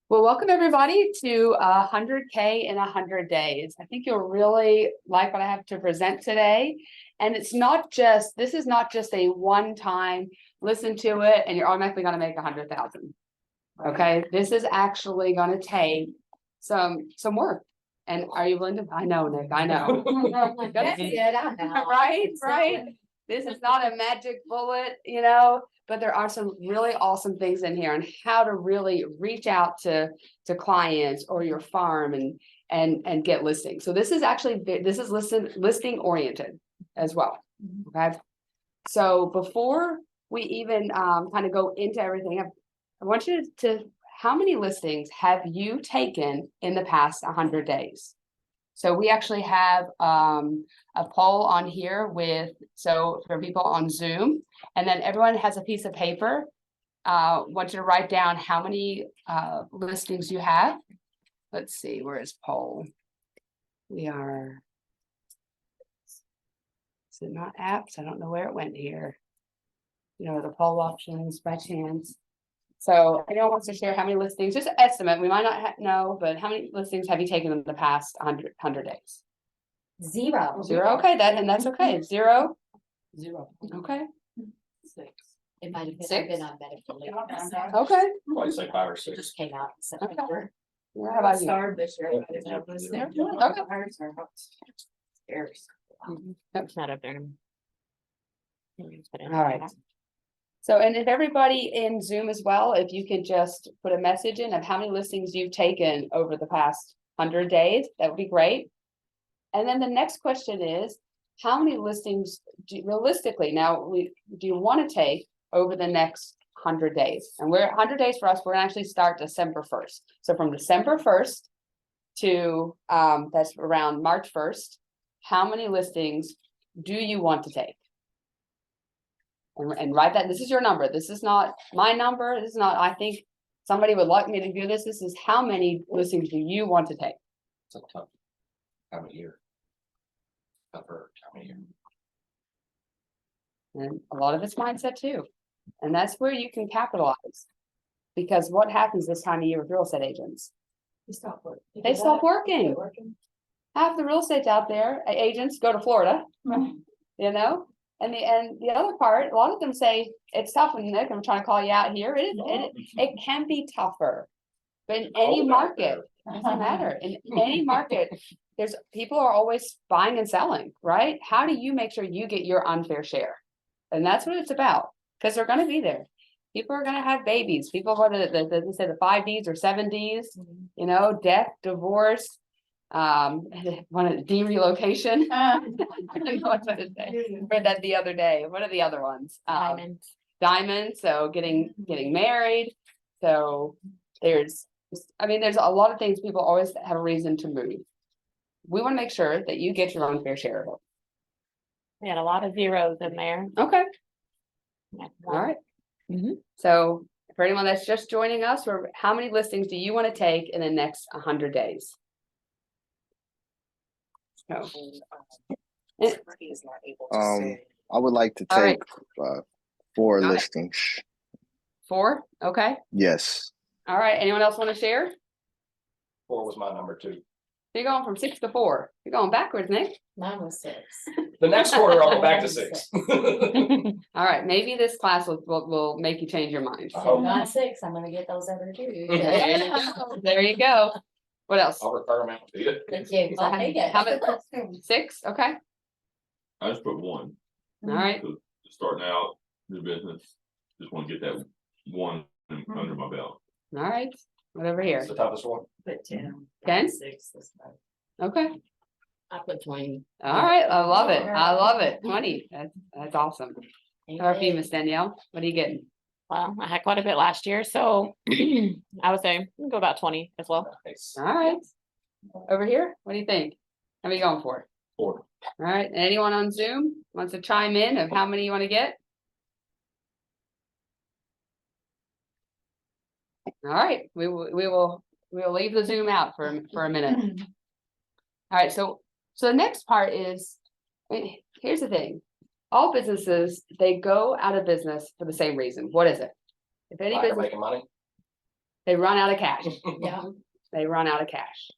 Well, welcome everybody to 100K in 100 days. I think you'll really like what I have to present today. And this is not just a one-time listen to it and you're automatically going to make 100,000. Okay, this is actually going to take some work. And are you willing to? I know, Nick, I know. That's it, I know. Right. This is not a magic bullet, but there are some really awesome things in here on how to really reach out to clients or your farm and get listings. So this is listing oriented as well. Okay. So before we even kind of go into everything, I want you to, how many listings have you taken in the past 100 days? So we actually have a poll on here for people on Zoom, and then everyone has a piece of paper. Want you to write down how many listings you have. Let's see, where is poll? Is it not apps? I don't know where it went here. The poll options by chance. So anyone wants to share how many listings, just an estimate, we might not know, but how many listings have you taken in the past 100 days? Zero. Okay, that's okay. Zero. Okay. 6. It might have been, 6. I've been on medical leave. Okay. I'd say 5 or 6. Just came out. So Okay. Yeah, how about you? Started this year. It's not up there. All right. So, and if everybody in Zoom as well, if you could just put a message in of how many listings you've taken over the past 100 days, that would be great. And then the next question is, how many listings realistically do you want to take over the next 100 days? And 100 days for us, we're gonna actually start December 1st. So from December 1st to that's around March 1st, how many listings do you want to take? And write that. This is your number. This is not my number. This is not, I think somebody would like me to do this. This is how many listings do you want to take? It's a tough time of year. Tougher time of year. And a lot of it's mindset too. And that's where you can capitalize. Because what happens this time of year with real estate agents? They stop working. They stop working. Half the real estate's out there, agents go to Florida, And the other part, a lot of them say it's tough, and Nick, I'm trying to call you out here. It can be tougher, but in any market, it doesn't matter. In any market, there's people are always buying and selling, right? How do you make sure you get your unfair share? And that's what it's about, because they're going to be there. People are going to have babies. People are going to they say the 5 Ds or 7 Ds, death, divorce. One of the relocation. I don't know what to say. Read that the other day. What are the other ones? Diamonds. So getting married. So there's a lot of things. People always have a reason to move. We want to make sure that you get your own fair share of it. We had a lot of zeros in there. Okay. Yeah. All right. So for anyone that's just joining us, how many listings do you want to take in the next 100 days? No. I would like to take 4 listings. 4? Okay. Yes. All right. Anyone else want to share? 4 was my number 2. You're going from 6 to 4. You're going backwards, Nick. Mine was 6. The next quarter, I'll go back to 6. All right. Maybe this class will make you change your mind. I hope. Not 6. I'm gonna get those other 2. There you go. What else? I'll refer them out to you. Thank you. So how about 6? Okay. I just put 1. All right. So starting out new business, just want to get that 1 under my belt. All right. Whatever here. It's the toughest one. Put 10. 10? 6 this time. Okay. I put 20. All right. I love it. I love it. 20. That's awesome. How about you, Miss Danielle? What are you getting? Well, I had quite a bit last year, so I would say we can go about 20 as well. Nice. All right. Over here, what do you think? How are you going for? 4. All right. And anyone on Zoom wants to chime in of how many you want to get? All right. We'll leave the Zoom out for a minute. All right. So the next part is, here's the thing. All businesses, they go out of business for the same reason. What is it? If any Lack of business, making money. they run out of cash. Yeah. They run out of cash.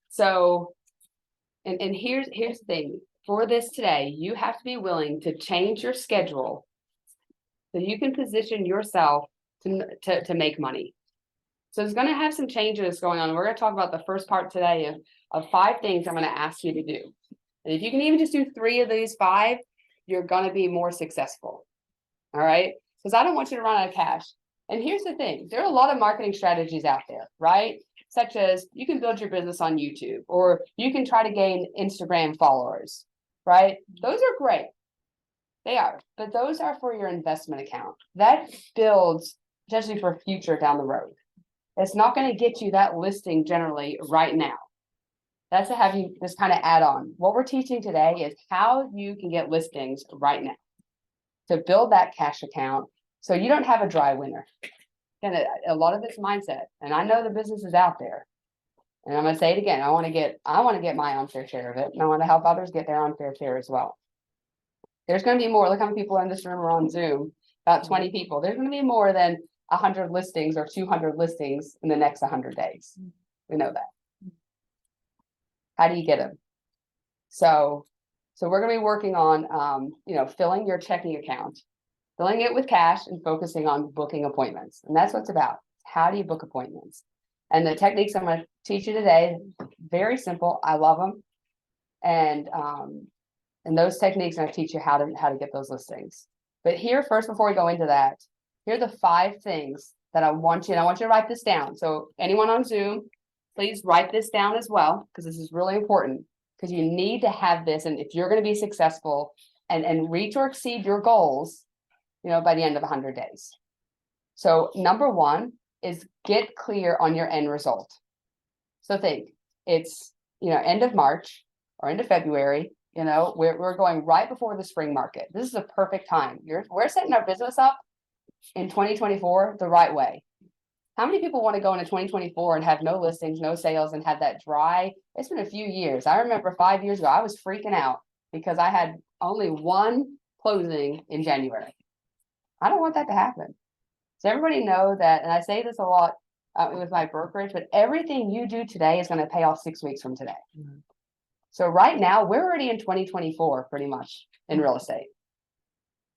So, and here's the thing, for this today, you have to be willing to change your schedule. So you can position yourself to make money. So it's gonna have some changes going on. We're gonna talk about the first part today of 5 things I'm gonna ask you to do. And if you can even just do 3 of these 5, you're gonna be more successful. All right, because I don't want you to run out of cash. And here's the thing, there are a lot of marketing strategies out there, right? Such as you can build your business on YouTube, or you can try to gain Instagram followers, right? Those are great. They are, but those are for your investment account. That builds potentially for future down the road. It's not going to get you that listing generally right now. That's to have you just kind of add on. What we're teaching today is how you can get listings right now to build that cash account so you don't have a dry winter. And a lot of it's mindset. And I know the business is out there. And I'm gonna say it again. I want to get my unfair share of it. And I want to help others get their unfair share as well. There's going to be more. Look how many people in this room are on Zoom. About 20 people. There's going to be more than 100 listings or 200 listings in the next 100 days. We know that. How do you get them? So we're going to be working on, filling your checking account, filling it with cash, and focusing on booking appointments. And that's what it's about. How do you book appointments? And the techniques I'm going to teach you today, very simple. I love them. And those techniques are going to teach you how to get those listings. But here, first, before we go into that, here are the 5 things that I want you to write this down. So anyone on Zoom, please write this down as well, because this is really important, because you need to have this. And if you're going to be successful and reach or exceed your goals, by the end of 100 days. So number 1 is get clear on your end result. So think it's, end of March or end of February, we're going right before the spring market. This is a perfect time. We're setting our business up in 2024 the right way. How many people want to go into 2024 and have no listings, no sales, and have that dry? It's been a few years. I remember 5 years ago, I was freaking out because I had only 1 closing in January. I don't want that to happen. So everybody know that, and I say this a lot with my brokerage, but everything you do today is going to pay off 6 weeks from today. Mm-hmm. So right now, we're already in 2024 pretty much in real estate.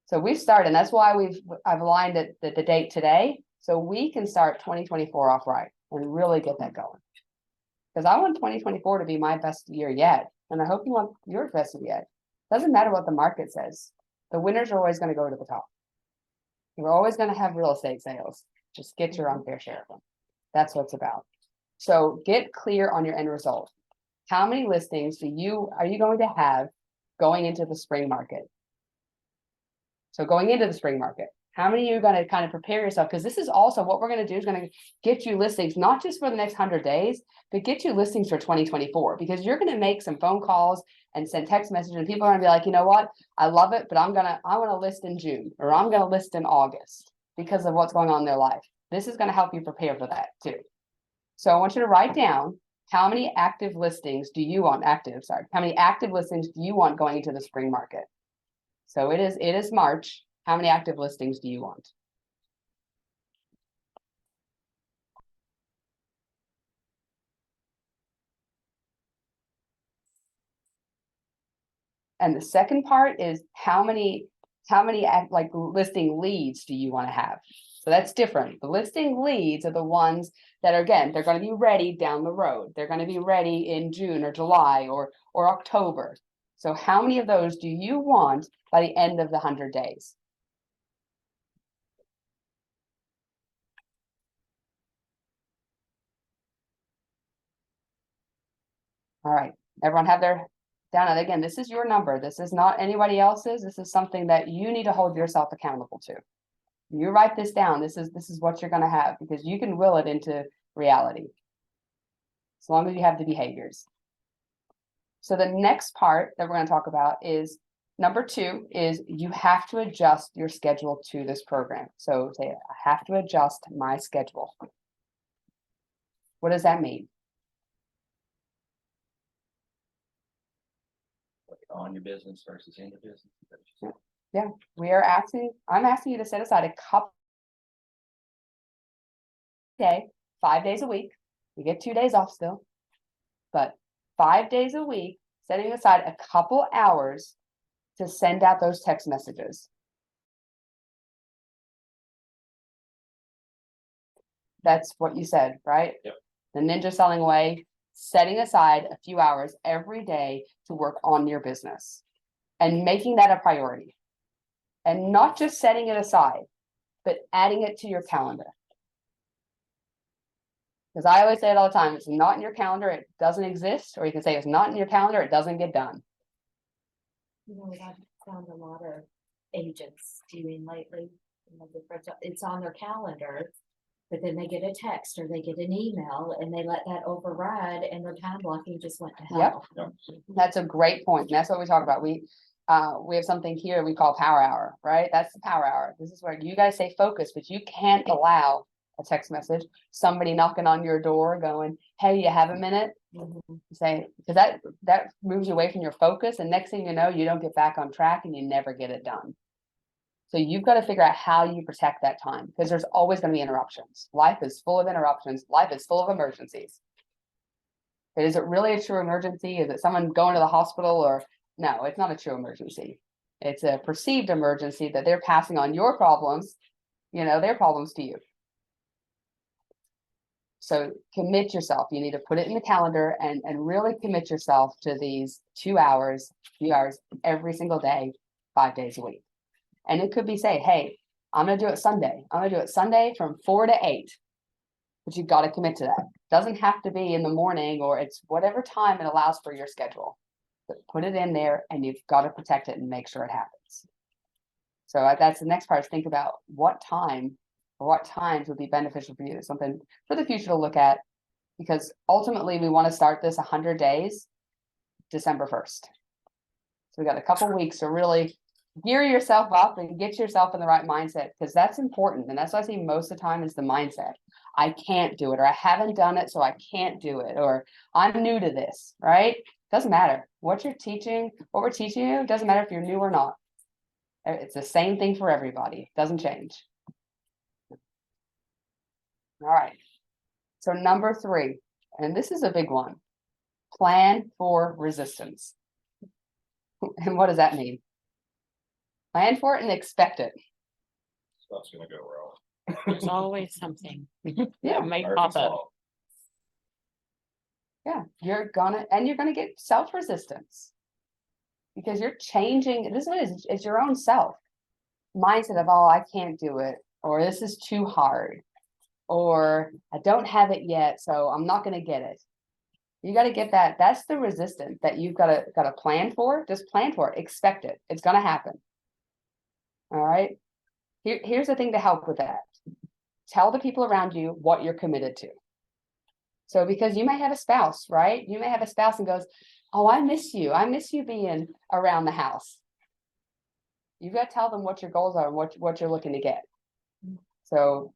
So we've started, and that's why I've aligned the date today, so we can start 2024 off right and really get that going. Because I want 2024 to be my best year yet, and I hope you want your best year yet. Doesn't matter what the market says. The winners are always going to go to the top. We're always going to have real estate sales. Just get your unfair share of them. That's what it's about. So get clear on your end result. How many listings are you going to have going into the spring market? So going into the spring market, how many are you going to kind of prepare yourself? Because this is also what we're going to do is going to get you listings, not just for the next 100 days, but get you listings for 2024, because you're going to make some phone calls and send text messages, and people are going to be like, you know what? I love it, but I want to list in June, or I'm going to list in August because of what's going on in their life. This is going to help you prepare for that too. So I want you to write down how many active listings do you want how many active listings do you want going into the spring market? So it is March. How many active listings do you want? And the second part is how many listing leads do you want to have? So that's different. The listing leads are the ones that are, again, they're going to be ready down the road. They're going to be ready in June or July or October. So how many of those do you want by the end of the 100 days? All right, everyone have their down. And again, this is your number. This is not anybody else's. This is something that you need to hold yourself accountable to. You write this down. This is what you're going to have, because you can will it into reality as long as you have the behaviors. So the next part that we're going to talk about is number 2 is you have to adjust your schedule to this program. So say, I have to adjust my schedule. What does that mean? On your business versus in your business. Yeah, I'm asking you to set aside a couple day 5 days a week. You get 2 days off still. But 5 days a week, setting aside a couple hours to send out those text messages. That's what you said, right? Yep. The ninja selling way, setting aside a few hours every day to work on your business and making that a priority. And not just setting it aside, but adding it to your calendar. Because I always say it all the time, it's not in your calendar, it doesn't exist, or you can say it's not in your calendar, it doesn't get done. You know, what I've found a lot of agents doing lately, you know, it's on their calendar. But then they get a text or they get an email and they let that override and their time blocking just went to hell. That's a great point. And that's what we talk about. We have something here we call power hour, right? That's the power hour. This is where you guys stay focused, but you can't allow a text message, somebody knocking on your door going, hey, you have a minute? Mhm. Say, because that moves you away from your focus. And next thing you know, you don't get back on track and you never get it done. So you've got to figure out how you protect that time, because there's always going to be interruptions. Life is full of interruptions. Life is full of emergencies. But is it really a true emergency? Is it someone going to the hospital? Or no, it's not a true emergency. It's a perceived emergency that they're passing on your problems, their problems to you. So commit yourself. You need to put it in the calendar and really commit yourself to these 2 hours, few hours every single day, 5 days a week. And it could be say, hey, I'm going to do it Sunday. I'm going to do it Sunday from 4 to 8. But you've got to commit to that. Doesn't have to be in the morning, or it's whatever time it allows for your schedule. But put it in there and you've got to protect it and make sure it happens. So that's the next part, is think about what time or what times would be beneficial for you. Something for the future to look at, because ultimately we want to start this 100 days, December 1st. So we got a couple weeks to really gear yourself up and get yourself in the right mindset, because that's important. And that's what I see most of the time is the mindset. I can't do it, or I haven't done it, so I can't do it, or I'm new to this, right? Doesn't matter what you're teaching, what we're teaching you. Doesn't matter if you're new or not. It's the same thing for everybody. Doesn't change. All right. So number 3, and this is a big one, plan for resistance. And what does that mean? Plan for it and expect it. Stuff's gonna go wrong. There's always something. Yeah. That may Hard to pop up. solve. Yeah, you're gonna get self-resistance, because you're changing. This is what it is. It's your own self mindset of, oh, I can't do it, or this is too hard, or I don't have it yet, so I'm not gonna get it. You got to get that. That's the resistance that you've got to plan for. Just plan for it. Expect it. It's gonna happen. All right. Here's the thing to help with that. Tell the people around you what you're committed to. So because you may have a spouse, right? You may have a spouse and goes, oh, I miss you. I miss you being around the house. You've got to tell them what your goals are and what you're looking to get. So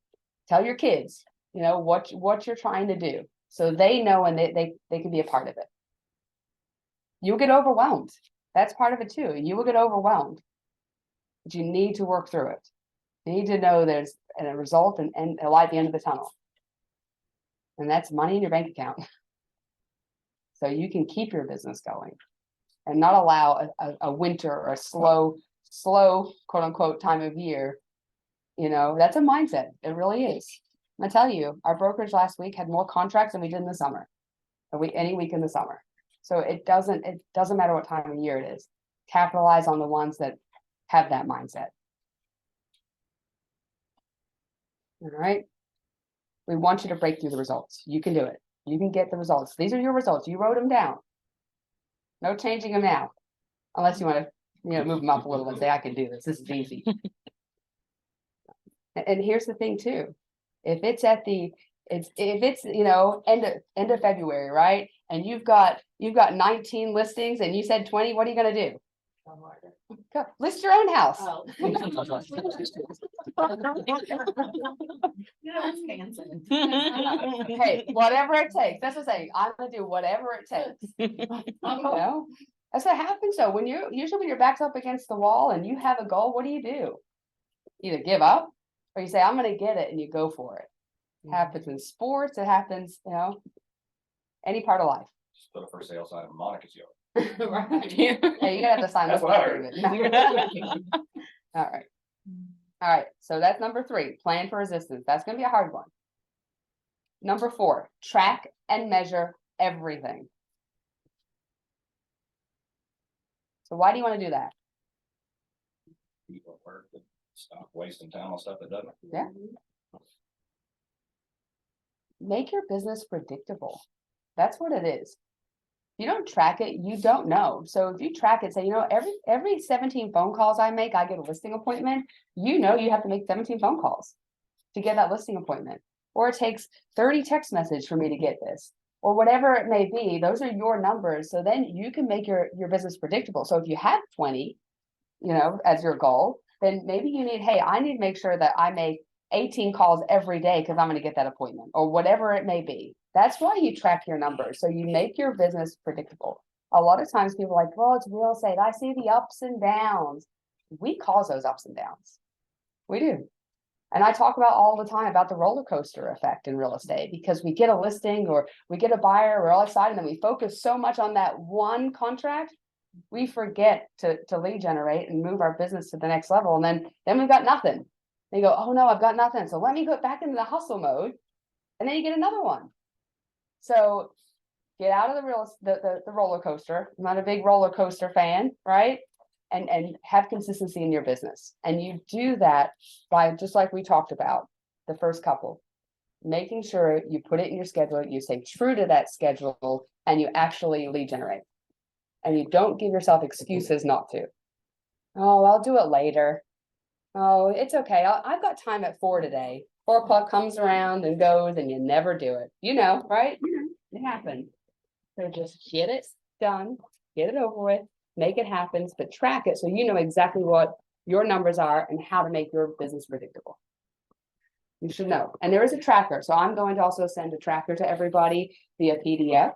tell your kids, what you're trying to do, so they know and they can be a part of it. You'll get overwhelmed. That's part of it too. You will get overwhelmed, but you need to work through it. You need to know there's a result and a light at the end of the tunnel. And that's money in your bank account. So you can keep your business going and not allow a winter or a slow, quote unquote, time of year. That's a mindset. It really is. I tell you, our brokerage last week had more contracts than we did in the summer, any week in the summer. So it doesn't matter what time of year it is. Capitalize on the ones that have that mindset. All right. We want you to break through the results. You can do it. You can get the results. These are your results. You wrote them down. No changing them now, unless you want to, move them up a little and say, I can do this. This is easy. And here's the thing too. If it's end of February, right? And you've got 19 listings and you said 20, what are you going to do? Go list your own house. Oh. Hey, whatever it takes. That's what I'm saying. I'm going to do whatever it takes. That's what happens. So when your back's up against the wall and you have a goal, what do? Either give up or you say, I'm going to get it, and you go for it. It happens in sports, it happens, any part of life. Just put a for sale sign on Monica's yard. Right. Yeah, you're gonna have to sign. That's this what I agreement. All right. All right, so that's number 3, plan for resistance. That's gonna be a hard one. Number 4, track and measure everything. So why do you want to do that? People at work that stop wasting time on stuff that doesn't. Yeah. Make your business predictable. That's what it is. If you don't track it, you don't know. So if you track it, say, every 17 phone calls I make, I get a listing appointment. You have to make 17 phone calls to get that listing appointment. Or it takes 30 text messages for me to get this, or whatever it may be. Those are your numbers. So then you can make your business predictable. So if you have 20, as your goal, then maybe you need, hey, I need to make sure that I make 18 calls every day because I'm going to get that appointment, or whatever it may be. That's why you track your numbers. So you make your business predictable. A lot of times people are like, well, it's real estate. I see the ups and downs. We cause those ups and downs. We do. And I talk about all the time about the roller coaster effect in real estate, because we get a listing or we get a buyer, we're all excited, and then we focus so much on that one contract, we forget to lead generate and move our business to the next level. And then we've got nothing. They go, oh no, I've got nothing. So let me go back into the hustle mode. And then you get another one. So get out of the roller coaster. I'm not a big roller coaster fan, right? And have consistency in your business. And you do that by, just like we talked about, the first couple, making sure you put it in your schedule, you stay true to that schedule, and you actually lead generate. And you don't give yourself excuses not to. Oh, I'll do it later. Oh, it's okay. I've got time at 4 today. 4 o'clock comes around and goes, and you never do it. Right? It happens. So just get it done, get it over with, make it happen, but track it so you know exactly what your numbers are and how to make your business predictable. You should know. And there is a tracker. So I'm going to also send a tracker to everybody via PDF.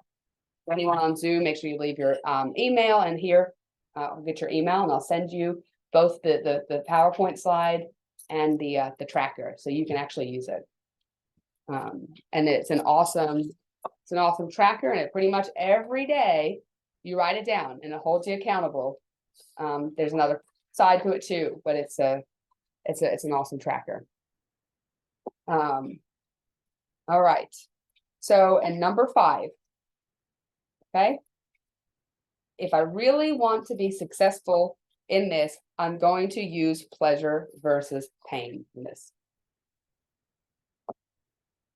For anyone on Zoom, make sure you leave your email, and here I'll get your email and I'll send you both the PowerPoint slide and the tracker, so you can actually use it. And it's an awesome tracker, and it pretty much every day you write it down and it holds you accountable. There's another side to it too, but it's an awesome tracker. All right. So, and number 5. Okay. If I really want to be successful in this, I'm going to use pleasure versus pain in this.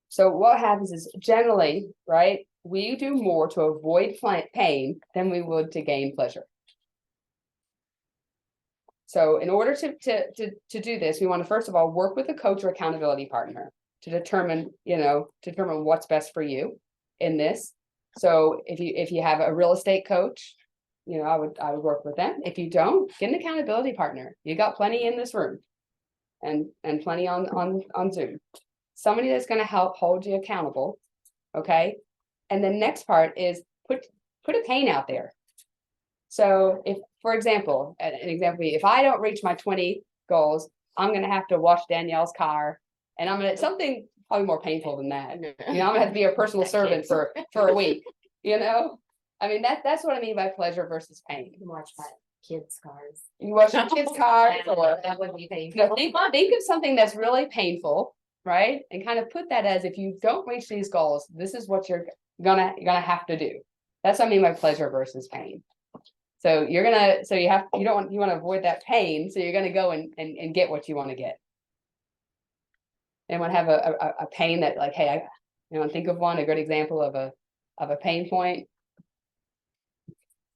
So what happens is, generally, right, we do more to avoid pain than we would to gain pleasure. So in order to do this, we want to first of all work with a coach or accountability partner to determine what's best for you in this. So if you have a real estate coach, I would work with them. If you don't, get an accountability partner. You got plenty in this room, and plenty on Zoom. Somebody that's going to help hold you accountable. Okay. And the next part is put a pain out there. So if, for example, if I don't reach my 20 goals, I'm going to have to wash Danielle's car, and something probably more painful than that. I'm going to have to be a personal servant for a week, I mean, that's what I mean by pleasure versus pain. You can watch my kids' cars. You wash your kids' cars, or That would be painful. think of something that's really painful, right? And kind of put that as, if you don't reach these goals, this is what you're gonna have to do. That's what I mean by pleasure versus pain. So you want to avoid that pain, so you're gonna go and get what you want to get. Anyone have a pain that, like, hey, think of a good example of a pain point?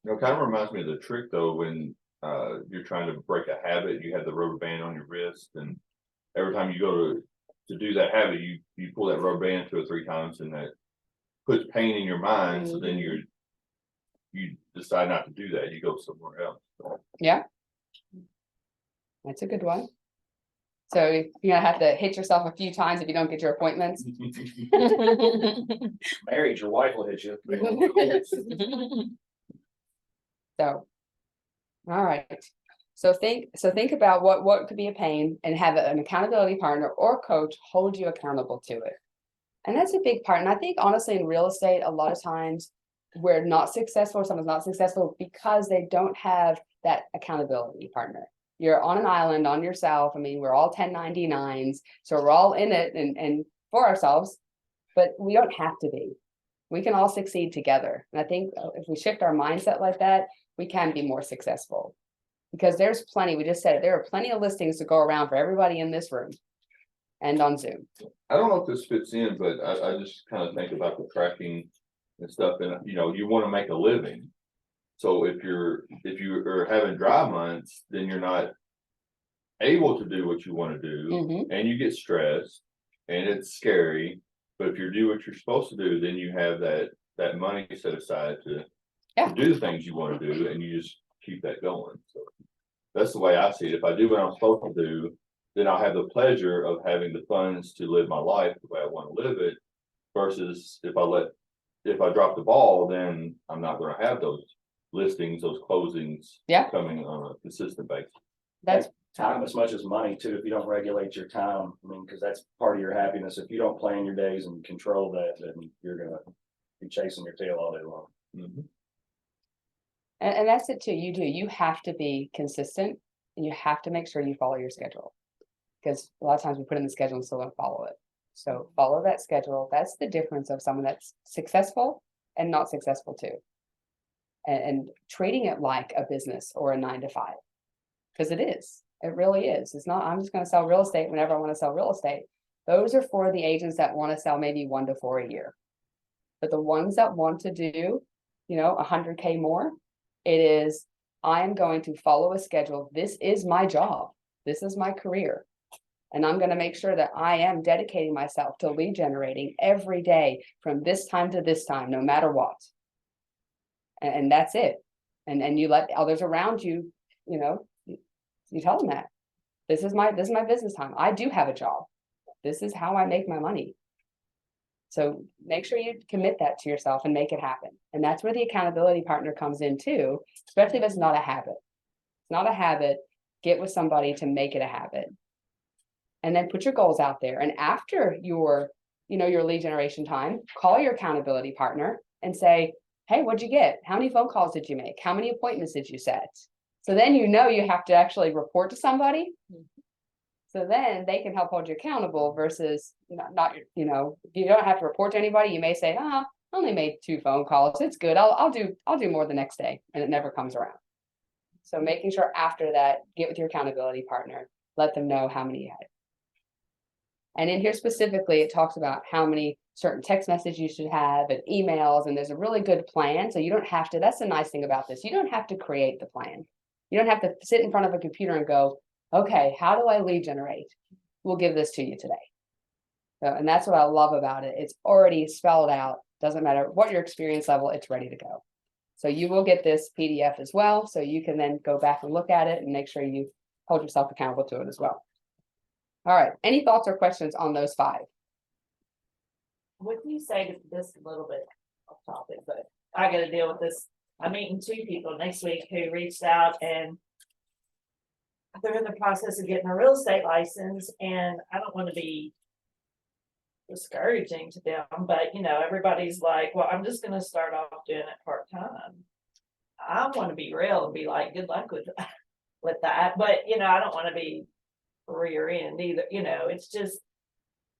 It kind of reminds me of the trick though, when you're trying to break a habit, you have the rubber band on your wrist, and every time you go to do that habit, you pull that rubber band 2 or 3 times, and that puts pain in your mind. So then you decide not to do that. You go somewhere else. Yeah, that's a good one. So you're gonna have to hit yourself a few times if you don't get your appointments. Married, your wife will hit you. So, all right. So think about what could be a pain, and have an accountability partner or coach hold you accountable to it. And that's a big part. And I think honestly, in real estate, a lot of times we're not successful, or someone's not successful because they don't have that accountability partner. You're on an island on yourself. I mean, we're all 1099s, so we're all in it and for ourselves, but we don't have to be. We can all succeed together. And I think if we shift our mindset like that, we can be more successful. Because there's plenty, we just said it, there are plenty of listings to go around for everybody in this room and on Zoom. I don't know if this fits in, but I just kind of think about the tracking and stuff, and you know, you want to make a living. So if you are having dry months, then you're not able to do what you want to do, Mhm. and you get stressed, and it's scary. But if you do what you're supposed to do, then you have that money set aside to do the things you want to do, and you just keep that going. So that's the way I see it. If I do what I'm supposed to do, then I'll have the pleasure of having the funds to live my life the way I want to live it. Versus if I drop the ball, then I'm not going to have those listings, those closings coming on a consistent basis. That's Time as much as money too, if you don't regulate your time. I mean, because that's part of your happiness. If you don't plan your days and control that, then you're gonna be chasing your tail all day long. Mhm. and that's it too. You have to be consistent and you have to make sure you follow your schedule. Because a lot of times we put in the schedule and still don't follow it. So follow that schedule. That's the difference of someone that's successful and not successful too. And treating it like a business or a 9 to 5. Because it is. It really is. It's not, I'm just going to sell real estate whenever I want to sell real estate. Those are for the agents that want to sell maybe 1 to 4 a year. But the ones that want to do, 100K more, it is, I am going to follow a schedule. This is my job. This is my career. And I'm going to make sure that I am dedicating myself to lead generating every day from this time to this time, no matter what. And that's it. And you let others around you, you tell them that this is my business time. I do have a job. This is how I make my money. So make sure you commit that to yourself and make it happen. And that's where the accountability partner comes in too, especially if it's not a habit. It's not a habit. Get with somebody to make it a habit. And then put your goals out there. And after your lead generation time, call your accountability partner and say, hey, what'd you get? How many phone calls did you make? How many appointments did you set? So then you have to actually report to somebody. So then they can help hold you accountable versus not you don't have to report to anybody. You may say, I only made 2 phone calls. It's good. I'll do more the next day, and it never comes around. So making sure after that, get with your accountability partner, let them know how many you had. And in here specifically, it talks about how many certain text messages you should have and emails, and there's a really good plan. So you don't have to, that's the nice thing about this. You don't have to create the plan. You don't have to sit in front of a computer and go, okay, how do I lead generate? We'll give this to you today. So, and that's what I love about it. It's already spelled out. Doesn't matter what your experience level, it's ready to go. So you will get this PDF as well. So you can then go back and look at it and make sure you hold yourself accountable to it as well. All right. Any thoughts or questions on those 5? What do you say to this a little bit off topic, but I gotta deal with this. I'm meeting 2 people next week who reached out and they're in the process of getting a real estate license, and I don't want to be discouraging to them, but everybody's like, well, I'm just gonna start off doing it part-time. I want to be real and be like, good luck with that. But I don't want to be rear end either. It's just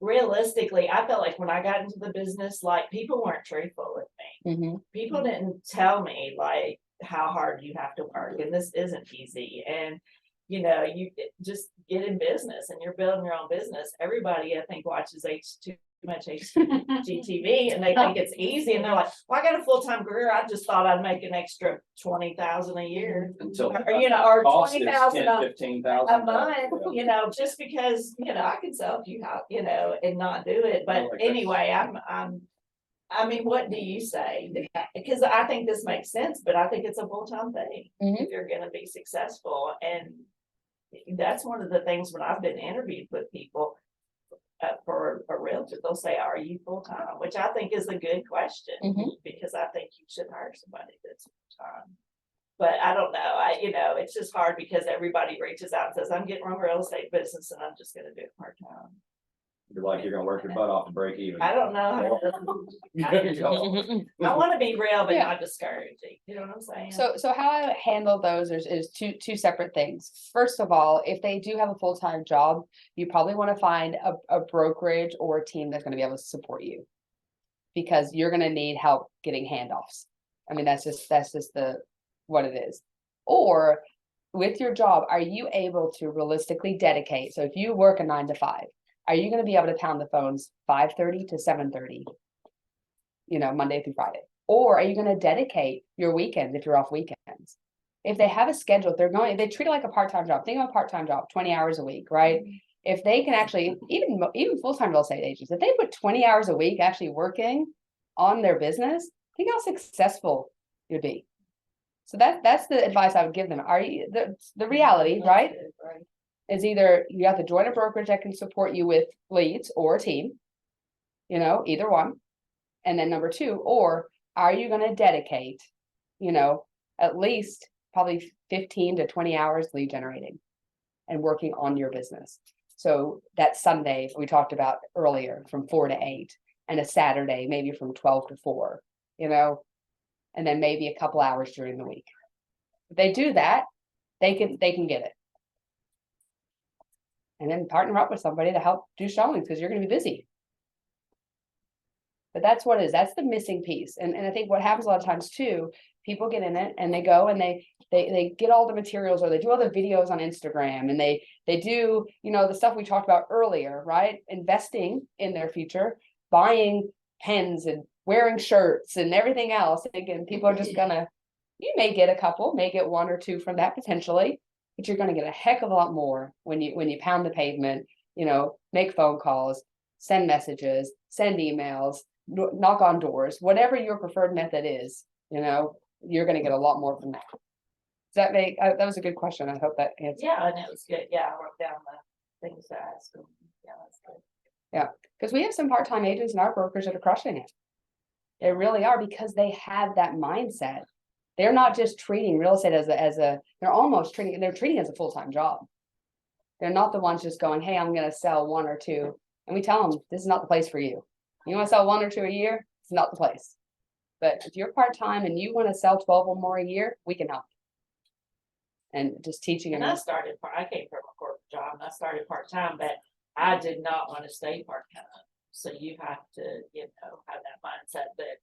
realistically, I felt like when I got into the business, like people weren't truthful with me. Mm-hmm. People didn't tell me like how hard you have to work, and this isn't easy. And you just get in business and you're building your own business. Everybody, I think, watches too much HGTV and they think it's easy, and they're like, well, I got a full-time career. I just thought I'd make an extra $20,000 a year, Until or cost is 20,000 $10,000-15,000 a month, just because, I can sell a few houses, and not do it. But anyway, I mean, what do you say? Because I think this makes sense, but I think it's a full-time thing if you're going to be successful. And that's one of the things when I've been interviewed with people for a realtor, they'll say, are you full-time? Which I think is a good question, because I think you should hire somebody that's full-time. But I don't know. It's just hard because everybody reaches out and says, I'm getting my real estate business and I'm just going to do it part-time. You're like, you're gonna work your butt off to break even. I don't know. There you go. I wanna be real, but Yeah. not discouraging, you know what I'm saying? So how I handle those is two separate things. First of all, if they do have a full-time job, you probably want to find a brokerage or a team that's going to be able to support you. Because you're gonna need help getting handoffs. I mean, that's just what it is. Or with your job, are you able to realistically dedicate? So if you work a 9 to 5, are you gonna be able to pound the phones 5:30 to 7:30? Monday through Friday? Or are you gonna dedicate your weekends if you're off weekends? If they have a schedule, they treat it like a part-time job. Think of a part-time job, 20 hours a week, right? If they can actually, even full-time real estate agents, if they put 20 hours a week actually working on their business, think how successful you'd be. So that's the advice I would give them. The reality, right? Is either you have to join a brokerage that can support you with leads or a team, either one. And then number 2, or are you gonna dedicate, at least probably 15 to 20 hours lead generating and working on your business. So that Sunday we talked about earlier from 4 to 8, and a Saturday maybe from 12 to 4, and then maybe a couple hours during the week. If they do that, they can get it. And then partner up with somebody to help do showings because you're gonna be busy. But that's what it is. That's the missing piece. And I think what happens a lot of times too, people get in it and they go and they get all the materials, or they do all the videos on Instagram, and they do, the stuff we talked about earlier, right? Investing in their future, buying pens and wearing shirts and everything else. Again, people are just you may get a couple, may get 1 or 2 from that potentially, but you're gonna get a heck of a lot more when you pound the pavement, make phone calls, send messages, send emails, knock on doors, whatever your preferred method is, you're gonna get a lot more from that. Does that make, that was a good question. I hope that answered. Yeah, and it was good. Yeah, I wrote down the things to ask them. Yeah, that's good. Because we have some part-time agents in our brokerage that are crushing it. They really are, because they have that mindset. They're not just treating real estate they're treating it as a full-time job. They're not the ones just going, hey, I'm gonna sell 1 or 2. And we tell them, this is not the place for you. You wanna sell 1 or 2 a year? It's not the place. But if you're part-time and you wanna sell 12 or more a year, we can help. And just teaching And them. I came from a corporate job and I started part-time, but I did not want to stay part-time. So you have to, have that mindset that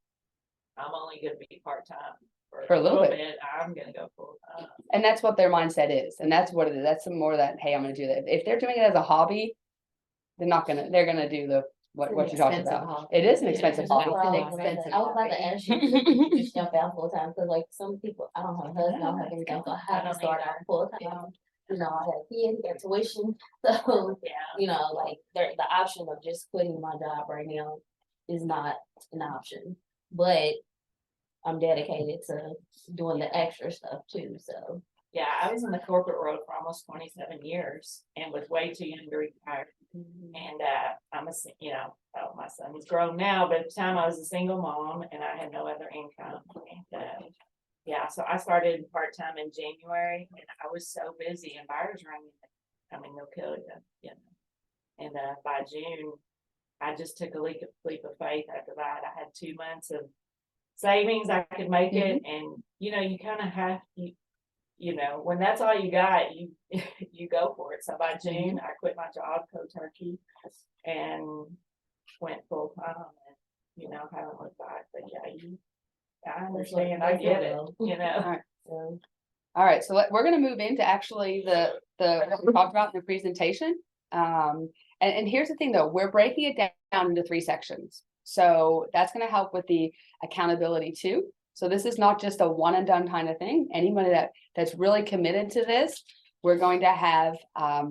I'm only gonna be part-time for a little bit. I'm gonna go full-time. And that's what their mindset is. And that's what it is. That's more that, hey, I'm gonna do that. If they're doing it as a hobby, they're gonna do what you talked about. It is an expensive hobby. I was about to ask you, you jump out full time, cause like some people, I don't have a husband, I don't have anything, so I have to start out full time. I have kids, got tuition, so, Yeah. like, the option of just quitting my job right now is not an option. But I'm dedicated to doing the extra stuff too, so. Yeah, I was in the corporate world for almost 27 years and was way too young to retire. And my son is grown now, but at the time I was a single mom and I had no other income. And so I started part-time in January and I was so busy and buyers running, they'll kill you, And by June, I just took a leap of faith after that. I had 2 months of savings, I could make it, and you kind of have when that's all you got, you go for it. So by June, I quit my job, cold turkey, and went full time, and haven't looked back. But I understand, I get it. All right, so we're gonna move into actually the what we talked about in the presentation. And here's the thing though, we're breaking it down into 3 sections. So that's gonna help with the accountability too. So this is not just a one and done kind of thing. Anybody that's really committed to this, we're going to have a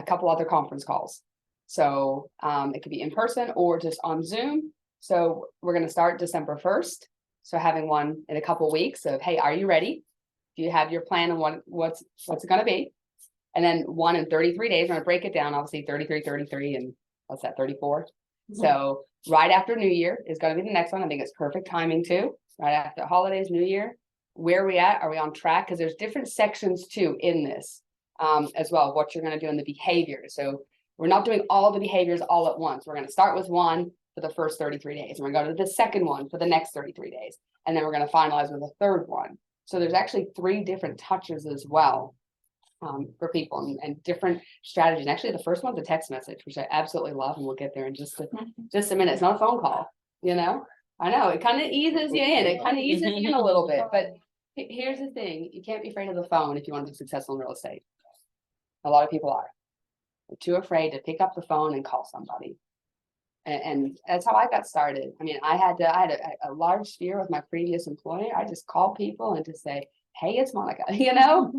couple other conference calls. So it could be in person or just on Zoom. So we're going to start December 1st. So having one in a couple of weeks of, hey, are you ready? Do you have your plan and what's it going to be? And then one in 33 days, we're going to break it down, obviously 33, 33, and what's that, 34? So right after New Year is going to be the next one. I think it's perfect timing too. Right after holidays, New Year. Where are we at? Are we on track? Because there's different sections too in this as well, what you're going to do in the behavior. So We're not doing all the behaviors all at once. We're gonna start with one for the first 33 days. And we're gonna go to the second one for the next 33 days. And then we're gonna finalize with a third one. So there's actually 3 different touches as well. For people and different strategies. And actually, the first one's a text message, which I absolutely love, and we'll get there in just a minute. It's not a phone call, you know. I know it kind of eases you in. It kind of eases you in a little bit. But here's the thing: you can't be afraid of the phone if you want to be successful in real estate. A lot of people are. They're too afraid to pick up the phone and call somebody. And that's how I got started. I mean, I had a large sphere with my previous employer. I just called people and just say, "Hey, it's Monica," you know.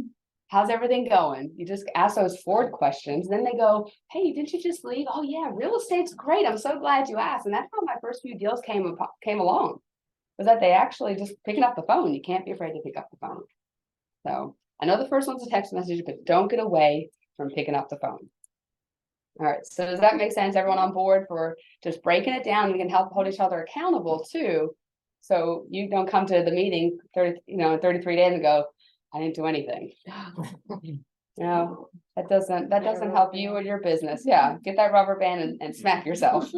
How's everything going? You just ask those forward questions. Then they go, "Hey, didn't you just leave?" "Oh yeah, real estate's great. I'm so glad you asked." And that's how my first few deals came along. Was that they actually just picking up the phone. You can't be afraid to pick up the phone. So I know the first one's a text message, but don't get away from picking up the phone. All right. So does that make sense? Everyone on board for just breaking it down? We can help hold each other accountable too. So you don't come to the meeting 33 days and go, "I didn't do anything." No, that doesn't help you or your business. Yeah, get that rubber band and smack yourself.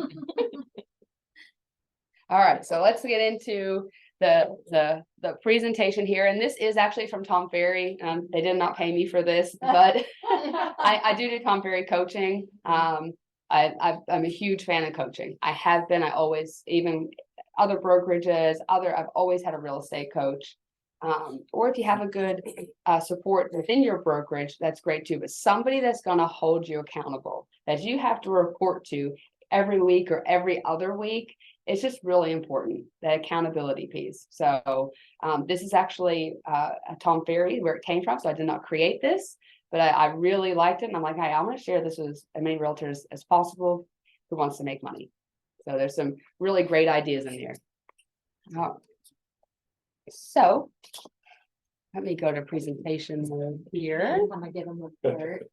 All right, so let's get into the presentation here, and this is actually from Tom Ferry. They did not pay me for this, but I do Tom Ferry coaching. I'm a huge fan of coaching. I have been. I always, even other brokerages, I've always had a real estate coach. Or if you have a good support within your brokerage, that's great too. But somebody that's going to hold you accountable, that you have to report to every week or every other week, it's just really important, that accountability piece. So this is actually a Tom Ferry, where it came from. So I did not create this, but I really liked it. And I'm like, hey, I'm going to share this with as many realtors as possible who wants to make money. So there's some really great ideas in there. So let me go to presentation mode here. I'm gonna give them a report.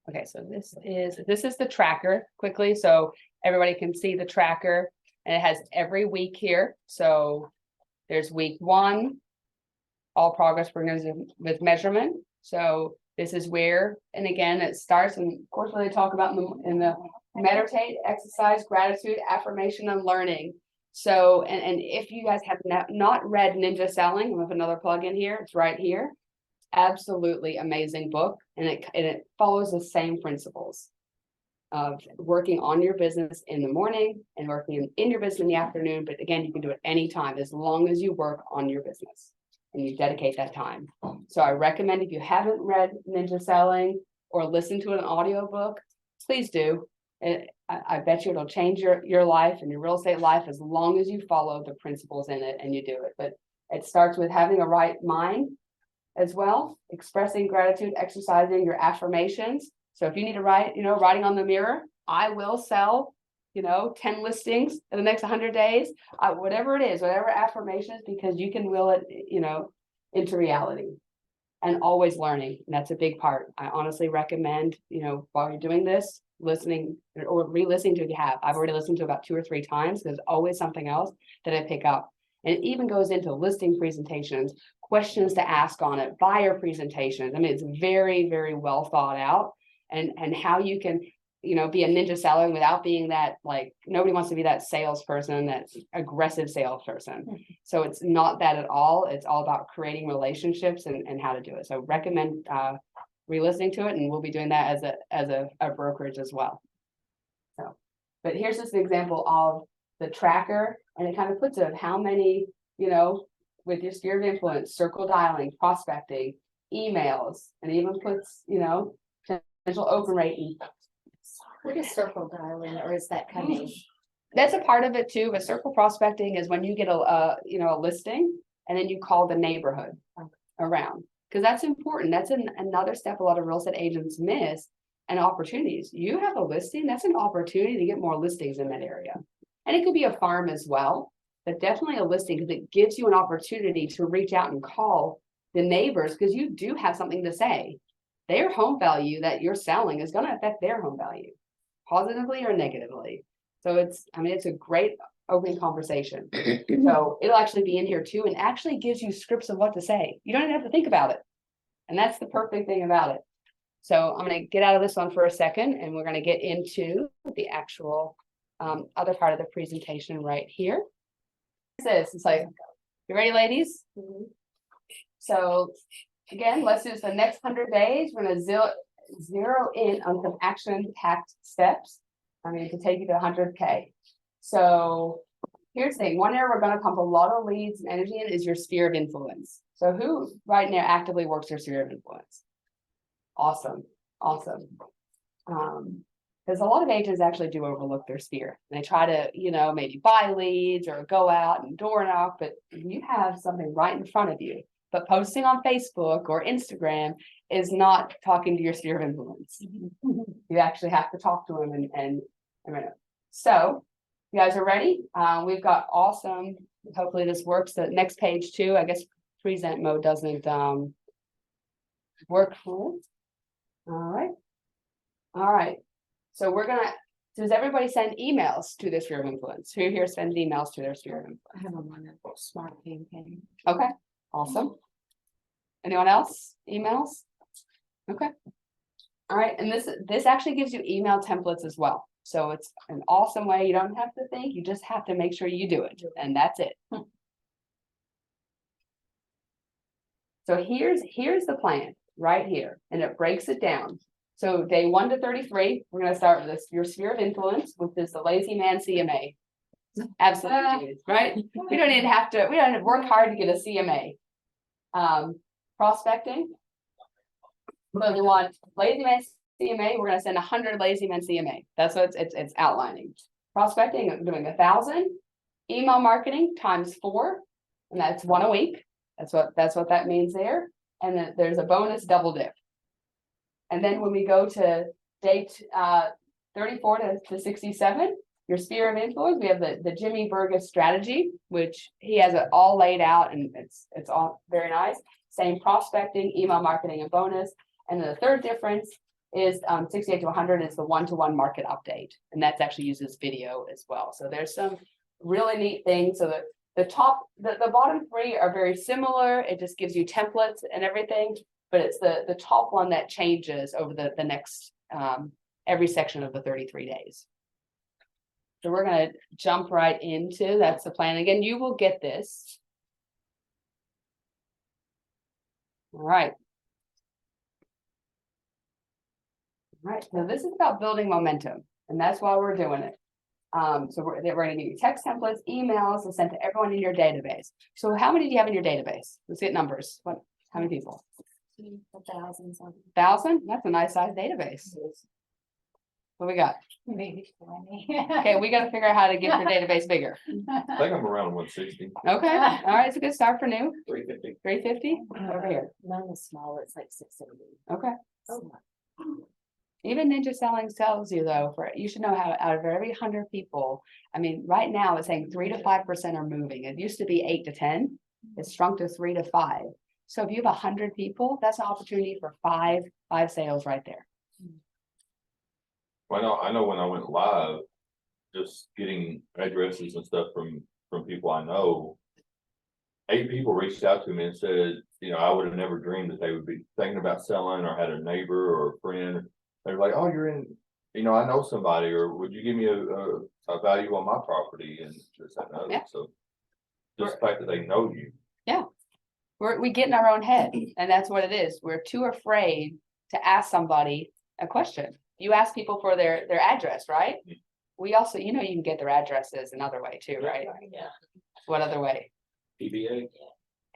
Okay, so this is the tracker quickly, so everybody can see the tracker, and it has every week here. So there's week 1, all progress with measurement. So this is where, and again, it starts, and of course, when they talk about in the meditate, exercise, gratitude, affirmation, and learning. So, and if you guys have not read Ninja Selling, we have another plug in here, it's right here. Absolutely amazing book, and it follows the same principles of working on your business in the morning and working in your business in the afternoon. But again, you can do it anytime as long as you work on your business and you dedicate that time. So I recommend, if you haven't read Ninja Selling or listened to an audiobook, please do. I bet you it'll change your life and your real estate life as long as you follow the principles in it and you do it. But it starts with having a right mind as well, expressing gratitude, exercising your affirmations. So if you need to write, writing on the mirror, I will sell, 10 listings in the next 100 days, whatever it is, whatever affirmations, because you can will it, into reality. And always learning. And that's a big part. I honestly recommend, while you're doing this, listening or re-listening to if you have. I've already listened to about 2 or 3 times. There's always something else that I pick up. And it even goes into listing presentations, questions to ask on it, buyer presentations. I mean, it's very, very well thought out, and how you can, be a ninja seller without being that, like, nobody wants to be that salesperson, that aggressive salesperson. So it's not that at all. It's all about creating relationships and how to do it. So recommend re-listening to it, and we'll be doing that as a brokerage as well. So, but here's just an example of the tracker, and it kind of puts it how many, with your sphere of influence, circle dialing, prospecting, emails, and it even puts, potential open rate. What is circle dialing, or is that coming? That's a part of it too, but circle prospecting is when you get a listing and then you call the neighborhood around, because that's important. That's another step a lot of real estate agents miss, and opportunities. You have a listing, that's an opportunity to get more listings in that area. And it could be a farm as well, but definitely a listing, because it gives you an opportunity to reach out and call the neighbors, because you do have something to say. Their home value that you're selling is going to affect their home value, positively or negatively. So it's a great open conversation. So it'll actually be in here too, and actually gives you scripts of what to say. You don't even have to think about it. And that's the perfect thing about it. So I'm gonna get out of this one for a second and we're gonna get into the actual other part of the presentation right here. This it's like, you ready, ladies? So again, let's do this the next 100 days. We're gonna zero in on some action-packed steps. I mean, to take you to 100K. So here's the thing, one area we're gonna pump a lot of leads and energy in is your sphere of influence. So who right now actively works their sphere of influence? Awesome, awesome. Because a lot of agents actually do overlook their sphere. And they try to, you know, maybe buy leads or go out and door knock, but you have something right in front of you. But posting on Facebook or Instagram is not talking to your sphere of influence. You actually have to talk to them and so you guys are ready? We've got awesome, hopefully this works. The next page too, I guess present mode doesn't work for it. All right. So we're gonna, does everybody send emails to their sphere of influence? Who here sends emails to their sphere of influence? I have them on a smart campaign. Okay, awesome. Anyone else? Emails? Okay. All right, and this actually gives you email templates as well. So it's an awesome way. You don't have to think, you just have to make sure you do it, and that's it. So here's the plan right here, and it breaks it down. So day 1 to 33, we're gonna start with this, your sphere of influence, which is the lazy man CMA. Absolutely, right? We don't even have to, we don't have to work hard to get a CMA. Prospecting. So we want lazy man CMA, we're gonna send 100 lazy men CMA. That's what it's outlining. Prospecting, I'm doing 1,000. Email marketing times 4, and that's 1 a week. That's what that means there. And then there's a bonus double dip. And then when we go to day 34 to 67, your sphere of influence, we have the Jimmy Burgess strategy, which he has it all laid out and it's all very nice. Same prospecting, email marketing, and bonus. And then the third difference is 68 to 100 is the one-to-one market update. And that's actually uses video as well. So there's some really neat things. So the bottom 3 are very similar. It just gives you templates and everything. But it's the top one that changes over the next every section of the 33 days. So we're gonna jump right into, that's the plan. Again, you will get this. All right. All right, so this is about building momentum, and that's why we're doing it. So we're gonna give you text templates, emails, and sent to everyone in your database. So how many do you have in your database? Let's get numbers. How many people? 1,000 something. 1,000? That's a nice size database. What we got? Maybe 20. Okay, we gotta figure out how to get your database bigger. I think I'm around 160. Okay, all right, it's a good start for new. 350. 350 over here. Mine is small, it's like 670. Okay. Oh my. Even Ninja Selling tells you though, you should know how out of every 100 people, I mean, right now it's saying 3 to 5% are moving. It used to be 8 to 10. It's shrunk to 3 to 5. So if you have 100 people, that's an opportunity for five sales right there. Well, I know when I went live, just getting addresses and stuff from people I know. 8 people reached out to me and said, you know, I would have never dreamed that they would be thinking about selling or had a neighbor or a friend. They're like, oh, you're in, you know, I know somebody, or would you give me a value on my property and this and that. Yeah. So just the fact that they know you. Yeah. We get in our own head, and that's what it is. We're too afraid to ask somebody a question. You ask people for their address, right? We also, you know, you can get their addresses another way too, right? Yeah. What other way? PBA,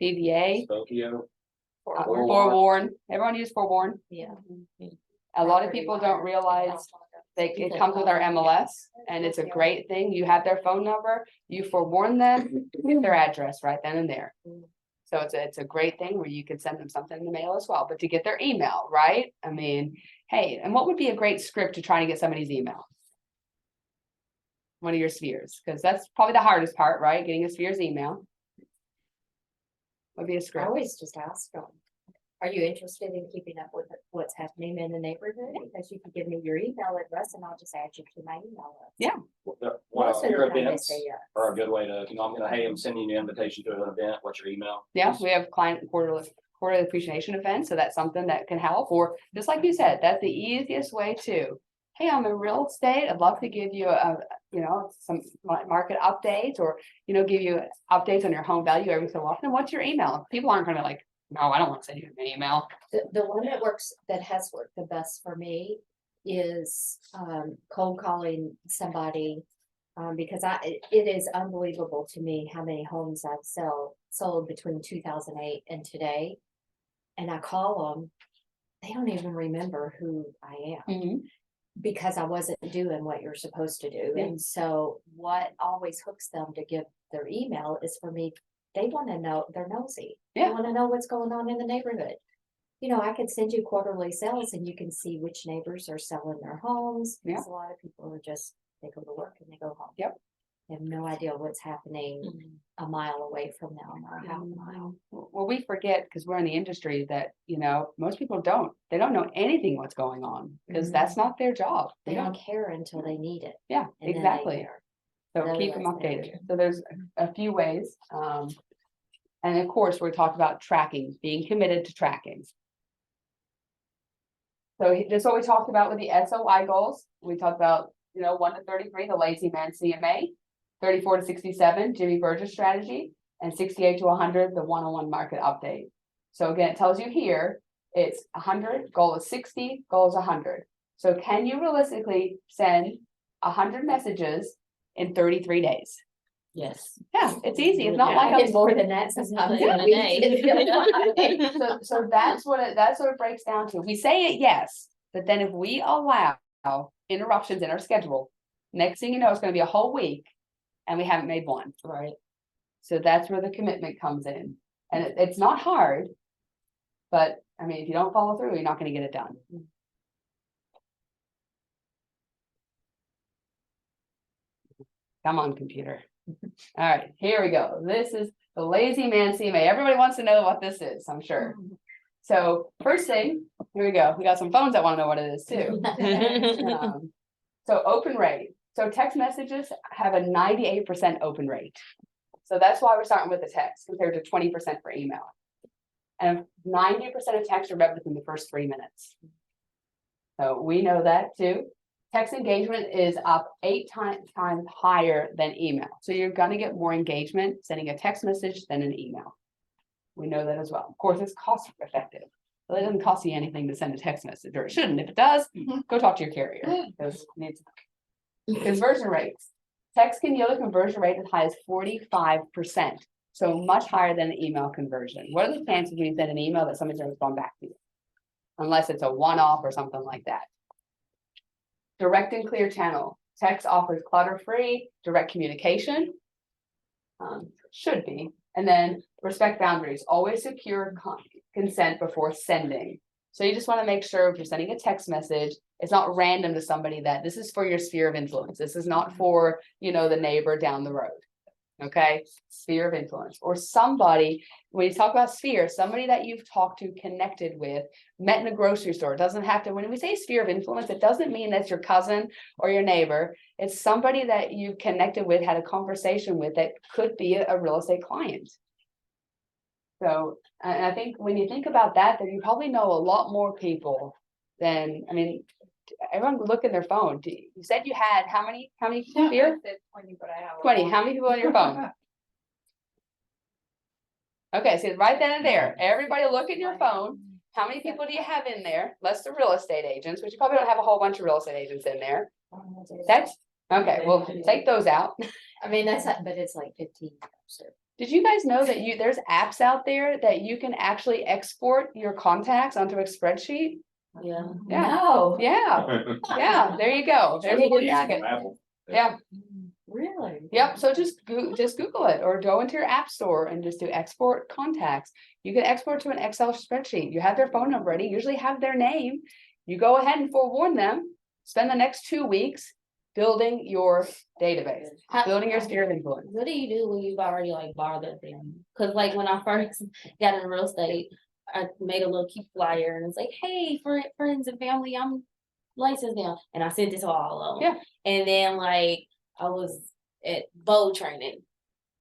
PDA, Spokio. forewarn. Everyone use forewarn. Yeah. A lot of people don't realize it comes with our MLS, and it's a great thing. You have their phone number, you forewarn them, get their address right then and there. So it's a great thing where you can send them something in the mail as well, but to get their email, right? I mean, hey, and what would be a great script to try to get somebody's email? One of your spheres, because that's probably the hardest part, right? Getting a sphere's email. Would be a I script. always just ask them, are you interested in keeping up with what's happening in the neighborhood? Because you can give me your email address and I'll just add you to my email list. Yeah. Well, Most of the your time they events say yes. are a good way to, you know, I'm gonna, hey, I'm sending you an invitation to an event, what's your email? Yeah, we have client quarterly. quarterly appreciation event, so that's something that can help, or just like you said, that's the easiest way to. Hey, I'm in real estate, I'd love to give you some market updates, or, give you updates on your home value every so often. What's your email? People aren't gonna like, no, I don't want to send you an email. The one that has worked the best for me is cold calling somebody. Because it is unbelievable to me how many homes I've sold between 2008 and today. And I call them, they don't even remember who I am. Because I wasn't doing what you're supposed to do. Yeah. And so what always hooks them to give their email is for me, they want to know, they're nosy. They Yeah. want to know what's going on in the neighborhood. I could send you quarterly sales and you can see which neighbors are selling their homes. Yeah. Because a lot of people are just, they go to work and they go home. Yep. They have no idea what's happening a mile away from them or half a mile. Well, we forget because we're in the industry that, most people they don't know anything what's going on because that's not their job. They don't care until they need it. Yeah, and then they exactly. care. So keep them Otherwise, they don't updated. care. So there's a few ways. And of course, we talked about tracking, being committed to tracking. So this is what we talked about with the SOI goals. We talked about, 1 to 33, the lazy man CMA, 34 to 67, Jimmy Burgess strategy, and 68 to 100, the one-on-one market update. So again, it tells you here, it's 100, goal is 60, goal is 100. So can you realistically send 100 messages in 33 days? Yes. Yeah, it's easy. It's not I like did more than that since I was Yeah. in a day. so that's what it breaks down to. We say it yes, but then if we allow interruptions in our schedule, next thing you know, it's going to be a whole week and we haven't made one. Right. So that's where the commitment comes in. And it's not hard, but I mean, if you don't follow through, you're not going to get it done. Come on, computer. All right, here we go. This is the lazy man CMA. Everybody wants to know what this is, I'm sure. So first thing, here we go. We got some phones that want to know what it is too. So open rate. So text messages have a 98% open rate. So that's why we're starting with the text compared to 20% for email. And 90% of texts are read within the first 3 minutes. So we know that too. Text engagement is up 8 times higher than email. So you're going to get more engagement sending a text message than an email. We know that as well. Of course, it's cost effective. Well, it doesn't cost you anything to send a text message, or it shouldn't. If it does, go talk to your carrier. Because it needs conversion rates. Text can yield a conversion rate as high as 45%. So much higher than an email conversion. What are the chances when you send an email that somebody's going to respond back to you? Unless it's a one-off or something like that. Direct and clear channel. Text offers clutter-free, direct communication. Should be. And then respect boundaries. Always secure consent before sending. So you just want to make sure if you're sending a text message, it's not random to somebody that this is for your sphere of influence. This is not for, the neighbor down the road. Okay, sphere of influence, or somebody, when you talk about sphere, somebody that you've talked to, connected with, met in a grocery store. It doesn't have to, when we say sphere of influence, it doesn't mean that's your cousin or your neighbor. It's somebody that you've connected with, had a conversation with, that could be a real estate client. So, and I think when you think about that, then you probably know a lot more people than, everyone would look at their phone. You said you had how many people here? 20. How many people on your phone? Okay, so right then and there, everybody look at your phone. How many people do you have in there? Less the real estate agents, which you probably don't have a whole bunch of real estate agents in there. That's okay. Well, take those out. That's but it's like 15. Did you guys know that there's apps out there that you can actually export your contacts onto a spreadsheet? Yeah. Yeah. No. Yeah. Yeah. There you go. There's one Easy nugget. from Apple. Yeah. Really? Yep. So just Google it or go into your app store and just do export contacts. You can export to an Excel spreadsheet. You have their phone number ready, usually have their name. You go ahead and forewarn them. Spend the next 2 weeks building your database, building your sphere of influence. What do you do when you've already bothered them? Because when I first got into real estate, I made a little cute flyer and it's like, hey, friends and family, I'm licensed now. And I sent it to all of them. Yeah. And then I was at bow training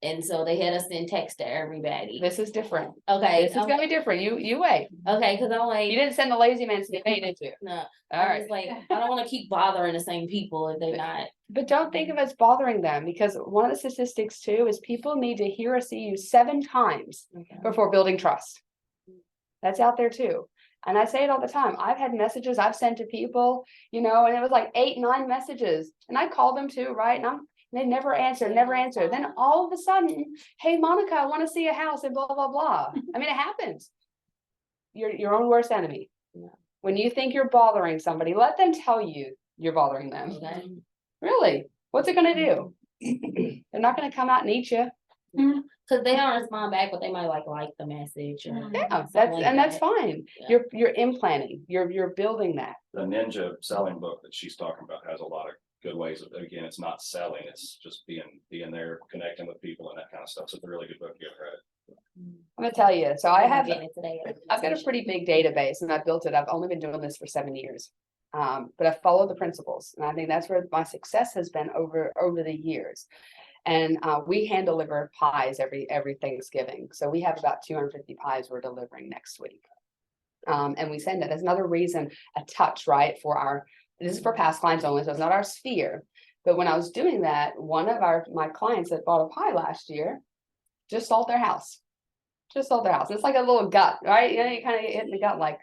And so they had us send text to everybody. This is different. Okay, This is gonna be different. You wait. okay, cause I'm like, You didn't send the lazy man CMA, did you? no, All I'm right. just like, I don't wanna keep bothering the same people if they're not. But don't think of it as bothering them, because one of the statistics too is people need to hear or see you 7 times before building trust. That's out there too. And I say it all the time. I've had messages I've sent to people, and it was like 8, 9 messages. And I called them too, right? And they never answer. Then all of a sudden, hey, Monica, I want to see a house and blah, blah, blah. I mean, it happens. You're your own worst enemy. When you think you're bothering somebody, let them tell you you're bothering them. Okay. Really? What's it gonna do? They're not gonna come out and eat you. Cause they don't respond back, but they might like the message or. Yeah, something like that's that. fine. Yeah. You're implanting, you're building that. The ninja selling book that she's talking about has a lot of good ways of, again, it's not selling, it's just being there, connecting with people and that kind of stuff. So it's a really good book to get read. I'm gonna tell you, so I've got a pretty big database and I built it. I've only been doing this for 7 years. But I follow the principles, and I think that's where my success has been over the years. And we hand deliver pies every Thanksgiving. So we have about 250 pies we're delivering next week. And we send it. That's another reason, a touch, right? This is for past clients only, so it's not our sphere. But when I was doing that, one of my clients that bought a pie last year just sold their house. It's like a little gut, right? You kind of get hit in the gut like.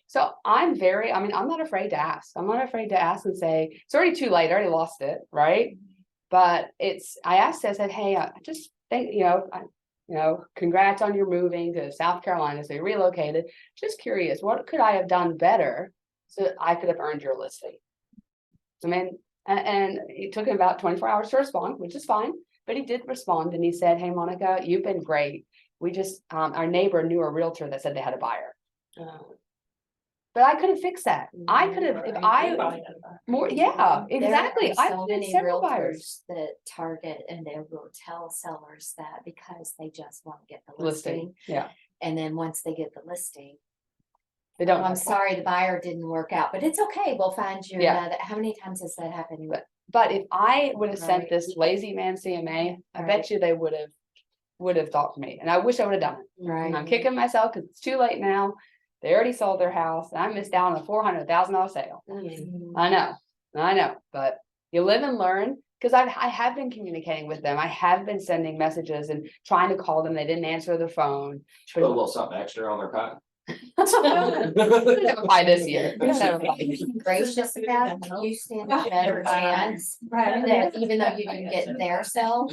So I'm not afraid to ask. I'm not afraid to ask and say, it's already too late. I already lost it, right? But I asked, I said, hey, I just think, congrats on your moving to South Carolina. So you relocated. Just curious, what could I have done better so that I could have earned your listing? I mean, and it took him about 24 hours to respond, which is fine. But he did respond and he said, hey, Monica, you've been great. We just, our neighbor knew a realtor that said they had a buyer. But I could have fixed that. I could have, if I more, yeah, exactly. There I are so could have many several buyers. realtors that target and they will tell sellers that because they just want to get the Listing, listing. yeah. And then once they get the listing, They don't. I'm sorry, the buyer didn't work out, but it's okay. We'll find you Yeah. another. How many times has that happened? But if I would have sent Right. this lazy man CMA, I Right. bet you they would have talked to me. And I wish I would have done it. Right. And I'm kicking myself because it's too late now. They already sold their house and I missed out on a $400,000 sale. I know, but you live and learn, because I have been communicating with them. I have been sending messages and trying to call them. They didn't answer the phone. Put a little something extra on their pie. Never buy this year. Never buy. Gracious about it, you stand a better chance. That even though you didn't get their sale,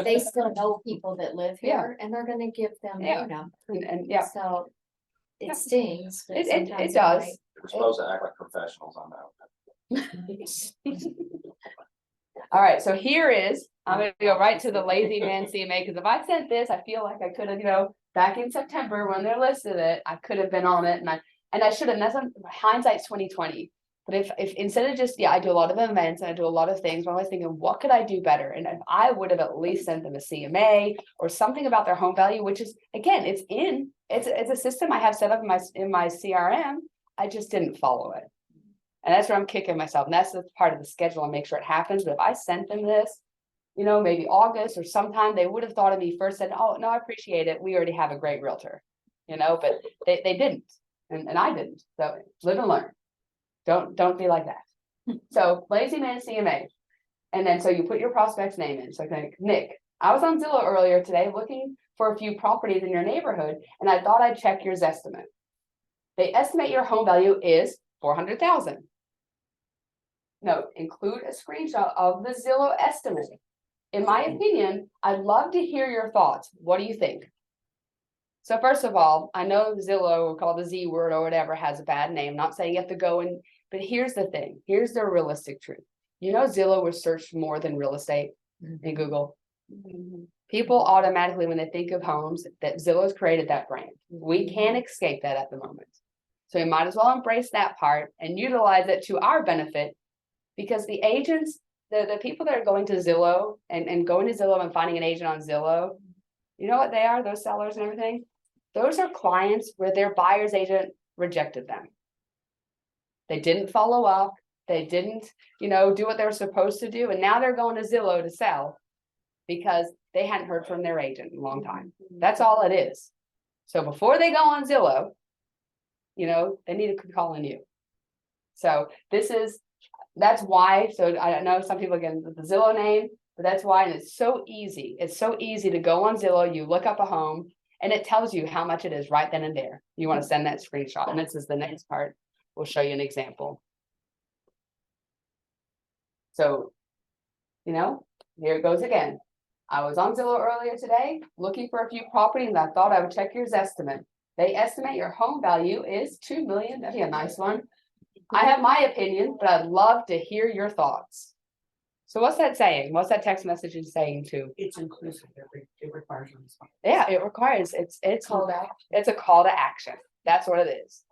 they still know people that live here and they're gonna give them Yeah. their number. And yeah, So Yeah. it stings. but it sometimes does. right. We're supposed to act like professionals on that. All right, so I'm gonna go right to the lazy man CMA, because if I sent this, I feel like I could have, back in September when they're listed it, I could have been on it and I should have, and that's hindsight's 2020. But if instead of just, I do a lot of events and I do a lot of things, I'm always thinking, what could I do better? And if I would have at least sent them a CMA or something about their home value, which is, again, it's a system I have set up in my CRM. I just didn't follow it. And that's where I'm kicking myself. And that's the part of the schedule and make sure it happens. But if I sent them this, maybe August or sometime, they would have thought of me first, said, oh, no, I appreciate it. We already have a great realtor, but they didn't. And I didn't. So live and learn. Don't be like that. So lazy man CMA. And then, so you put your prospect's name in. So Nick, I was on Zillow earlier today looking for a few properties in your neighborhood. And I thought I'd check your estimate. They estimate your home value is $400,000. Note, include a screenshot of the Zillow estimate. In my opinion, I'd love to hear your thoughts. What do you think? So first of all, I know Zillow, called the Z word or whatever, has a bad name. Not saying you have to go in, but here's the thing. Here's the realistic truth. Zillow was searched more than real estate in Google. People automatically, when they think of homes, that Zillow's created that brand. We can't escape that at the moment. So we might as well embrace that part and utilize it to our benefit, because the agents, the people that are going to Zillow and going to Zillow and finding an agent on Zillow, you know what they are, those sellers and everything? Those are clients where their buyer's agent rejected them. They didn't follow up. They didn't, do what they were supposed to do. And now they're going to Zillow to sell. because they hadn't heard from their agent in a long time. That's all it is. So before they go on Zillow, you know, they need to call on you. So that's why, so I know some people get the Zillow name, but that's why, and it's so easy. It's so easy to go on Zillow, you look up a home, and it tells you how much it is right then and there. You want to send that screenshot, and this is the next part. We'll show you an example. So, you know, here it goes again. I was on Zillow earlier today, looking for a few properties, and I thought I would check your estimate. They estimate your home value is 2 million. That'd be a nice one. I have my opinion, but I'd love to hear your thoughts. So what's that saying? What's that text message saying to? It's inclusive, it requires a response. Yeah, it requires, it's a call to action. That's what it is.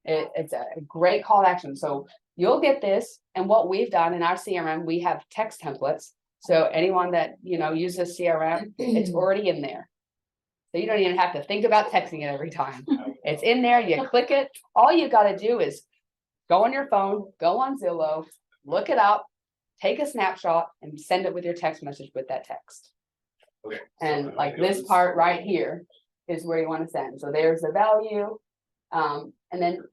It's a great call to action. So you'll get this, and what we've done in our CRM, we have text templates. So anyone that, you know, uses CRM, it's already in there. So you don't even have to think about texting it every time. It's in there, you click it. All you got to do is go on your phone, go on Zillow, look it up, take a snapshot, and send it with your text message with that text. Okay. And like this part right here is where you want to send. So there's the value. And then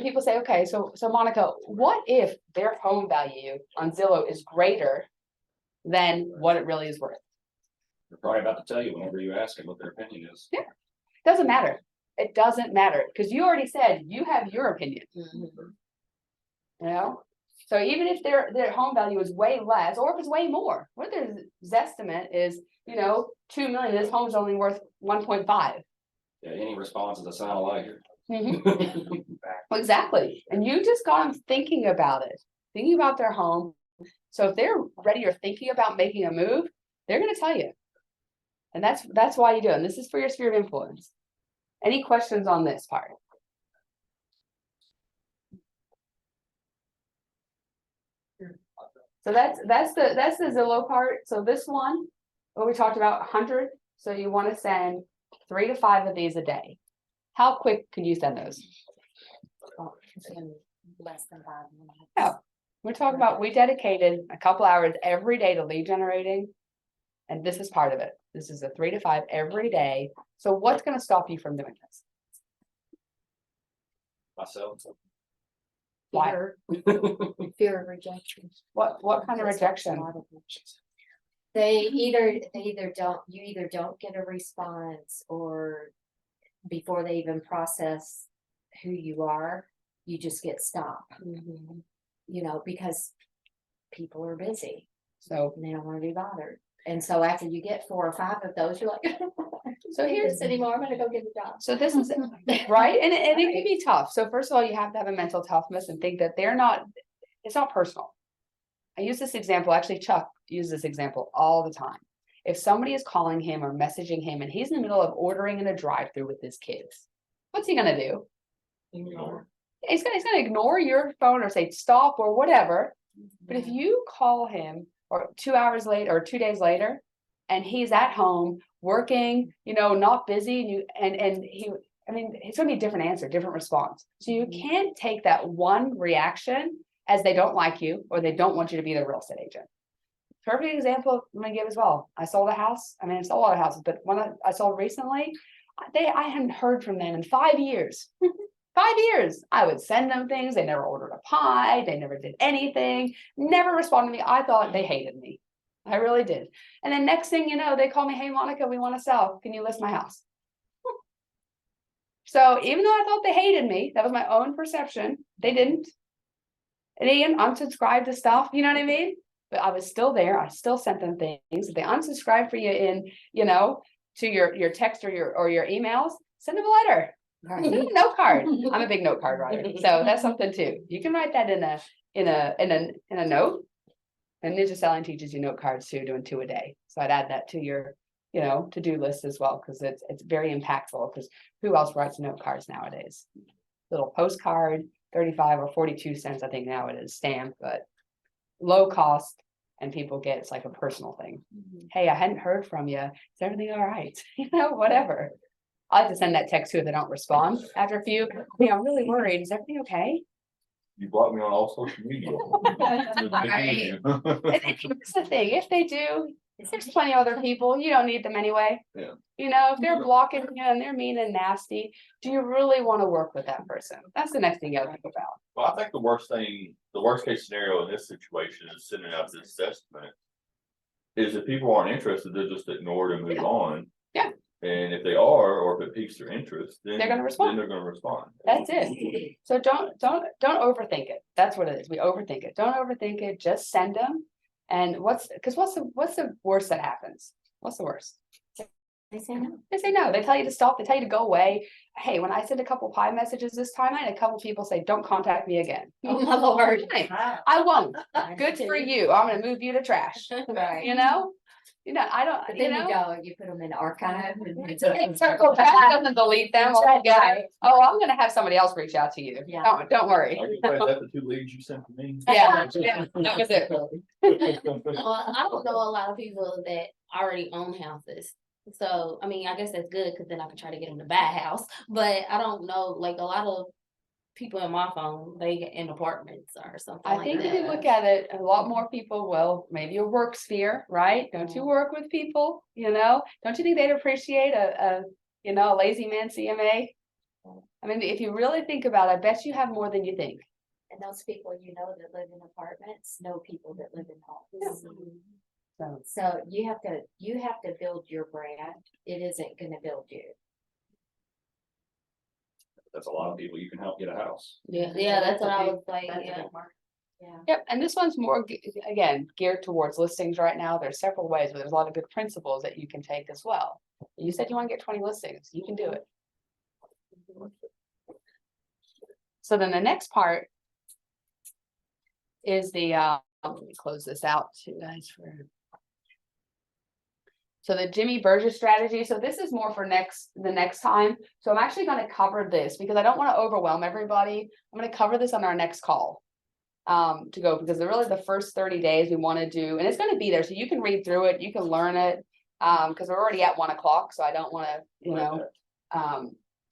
people say, okay, so Monica, what if their home value on Zillow is greater than what it really is worth? They're probably about to tell you whenever you ask them what their opinion is. Yeah, doesn't matter. It doesn't matter because you already said you have your opinion. You know, so even if their home value is way less, or if it's way more, what their estimate is, you know, 2 million. This home's only worth 1.5. Yeah, any response is a sign of life. Exactly, and you just got them thinking about it, thinking about their home. So if they're ready or thinking about making a move, they're going to tell you. And that's why you do it. And this is for your sphere of influence. Any questions on this part? So that's the Zillow part. So this one, what we talked about, 100. So you want to send 3 to 5 of these a day. How quick can you send those? Less than 5 minutes. Yeah. We're talking about, we dedicated a couple hours every day to lead generating. And this is part of it. This is a 3 to 5 every day. So what's going to stop you from doing this? Myself. Why? Fear of rejection. What kind of rejection? You either don't get a response, or before they even process who you are, you just get stopped. You know, because people are busy, So and they don't want to be bothered. And so after you get 4 or 5 of those, you're like, So here's anymore. I'm gonna go get a job. So this is right, and it can be tough. So first of all, you have to have a mental toughness and think that it's not personal. I use this example, actually Chuck uses this example all the time. If somebody is calling him or messaging him and he's in the middle of ordering in a drive-through with his kids, what's he gonna do? Ignore. He's gonna ignore your phone or say stop or whatever. But if you call him or 2 hours later or 2 days later, and he's at home working, you know, not busy, and it's gonna be a different answer, different response. So you can't take that one reaction as they don't like you or they don't want you to be their real estate agent. Perfect example I'm gonna give as well. I sold a house. I mean, I sold a lot of houses, but one I sold recently, I hadn't heard from them in 5 years. 5 years. I would send them things. They never ordered a pie. They never did anything. Never responded to me. I thought they hated me. I really did. And then next thing you know, they call me, hey, Monica, we want to sell. Can you list my house? So even though I thought they hated me, that was my own perception. They didn't. And they unsubscribed to stuff. You know what I mean? But I was still there. I still sent them things. If they unsubscribe for you in, you know, to your text or your emails, send them a letter. Send them a note card. I'm a big note card writer, so that's something too. You can write that in a note. And Ninja Selling teaches you note cards too, doing 2 a day. So I'd add that to your, you know, to-do list as well, because it's very impactful. Because who else writes note cards nowadays? Little postcard, 35 or 42 cents, I think now it is stamped, but low cost, and people get it's like a personal thing. Hey, I hadn't heard from you. Is everything all right? You know, whatever. I like to send that text too if they don't respond after a few. Hey, I'm really worried. Is everything okay? You block me on all social media. And here's the thing, if they do, There's plenty of other people, you don't need them anyway. Yeah. You know, if they're blocking you and they're mean and nasty, do you really wanna work with that person? That's the next thing you gotta think about. Well, I think the worst case scenario in this situation is sending out this estimate. Is if people aren't interested, they'll just ignore it and move on. Yeah. And if they are, or if it piques their interest, then. They're gonna respond. Then they're gonna respond. That's it. So don't overthink it. That's what it is. We overthink it. Don't overthink it. Just send them. And what's the worst that happens? What's the worst? They say no. They say no. They tell you to stop. They tell you to go away. Hey, when I sent a couple pie messages this time, I had a couple people say, don't contact me again. Oh my lord. Hey, I won't. Good for you. I'm gonna move you to trash. Right. You know, I don't, But you then you know. go, you put them in archive. It circles back, doesn't delete them altogether. Oh, I'm gonna have somebody else reach out to you. Yeah. Don't worry. Are you glad that the 2 leads you sent to me? Yeah, that was it. Well, I don't know a lot of people that already own houses. So, I mean, I guess that's good because then I can try to get them to buy a house. But I don't know, like a lot of people in my phone, they get in apartments or something I like think if you that. look at it, a lot more people will, maybe a work sphere, right? Don't you work with people, you know? Don't you think they'd appreciate a lazy man CMA? I mean, if you really think about it, I bet you have more than you think. And those people, that live in apartments, know people that live in homes. So you have to build your brand. It isn't gonna build you. That's a lot of people you can help get a house. Yeah, that's what I was like, That's a yeah. big market. Yeah. Yep, and this one's more, again, geared towards listings right now. There's several ways, but there's a lot of good principles that you can take as well. You said you want to get 20 listings, you can do it. So then the next part is let me close this out too, guys, so the Jimmy Burgess strategy. So this is more for the next time. So I'm actually going to cover this because I don't want to overwhelm everybody. I'm going to cover this on our next call to go, because really the first 30 days we want to do, and it's going to be there. So you can read through it, you can learn it, because we're already at 1 o'clock. So I don't want to,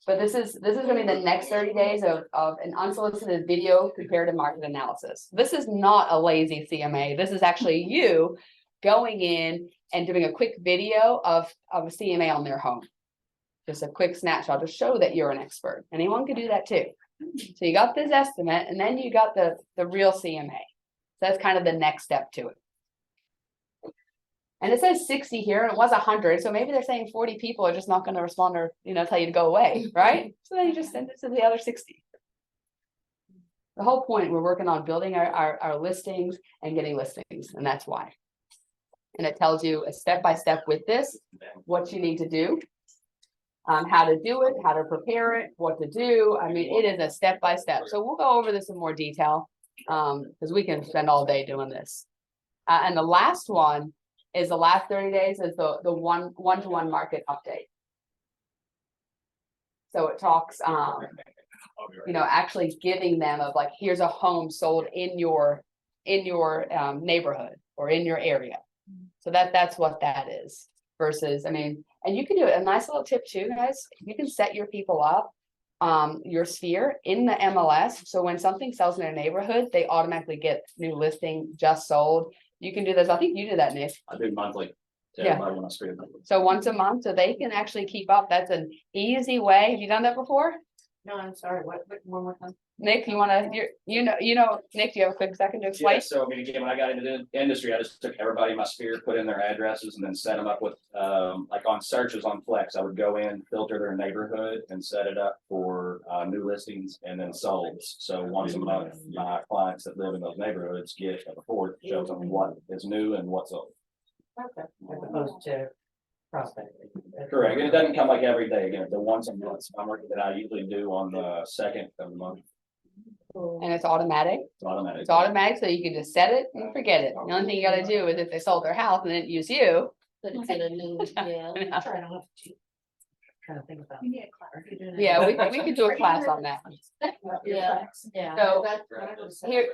but this is going to be the next 30 days of an unsolicited video comparative market analysis. This is not a lazy CMA. This is actually you going in and doing a quick video of a CMA on their home. Just a quick snapshot to show that you're an expert. Anyone can do that too. So you got this estimate and then you got the real CMA. So that's kind of the next step to it. And it says 60 here and it was 100. So maybe they're saying 40 people are just not going to respond or, tell you to go away, right? So then you just send it to the other 60. The whole point, we're working on building our listings and getting listings, and that's why. And it tells you a step-by-step with this, what you need to do, how to do it, how to prepare it, what to do. I mean, it is a step-by-step. So we'll go over this in more detail because we can spend all day doing this. And the last one is the last 30 days is the one-to-one market update. So it talks, actually giving them of like, here's a home sold in your neighborhood or in your area. So that's what that is versus, and you can do it. A nice little tip too, guys. You can set your people up, your sphere in the MLS. So when something sells in their neighborhood, they automatically get new listing just sold. You can do this. I think you do that, Nick. I do monthly. Yeah. When I spend it. So once a month, so they can actually keep up. That's an easy way. Have you done that before? No, I'm sorry, what, one more time? Nick, you wanna, Nick, do you have a quick second to Yeah, explain? so again, when I got into the industry, I just took everybody in my sphere, put in their addresses and then set them up with, like on searches on Flex, I would go in, filter their neighborhood and set it up for, new listings and then solds. So once a month, my clients that live in those neighborhoods get a report that shows them what is new and what's old. Okay. As opposed to prospecting. Correct. And it doesn't come like every day. Again, the once a month, I'm working that I usually do on the 2nd of the month. And it's automatic. It's automatic. It's automatic, so you can just set it and forget it. The only thing you gotta do is if they sold their house and didn't use you. Put it to the new, yeah. Trying to think about. Yeah, we could do a class on that. Yeah. So here,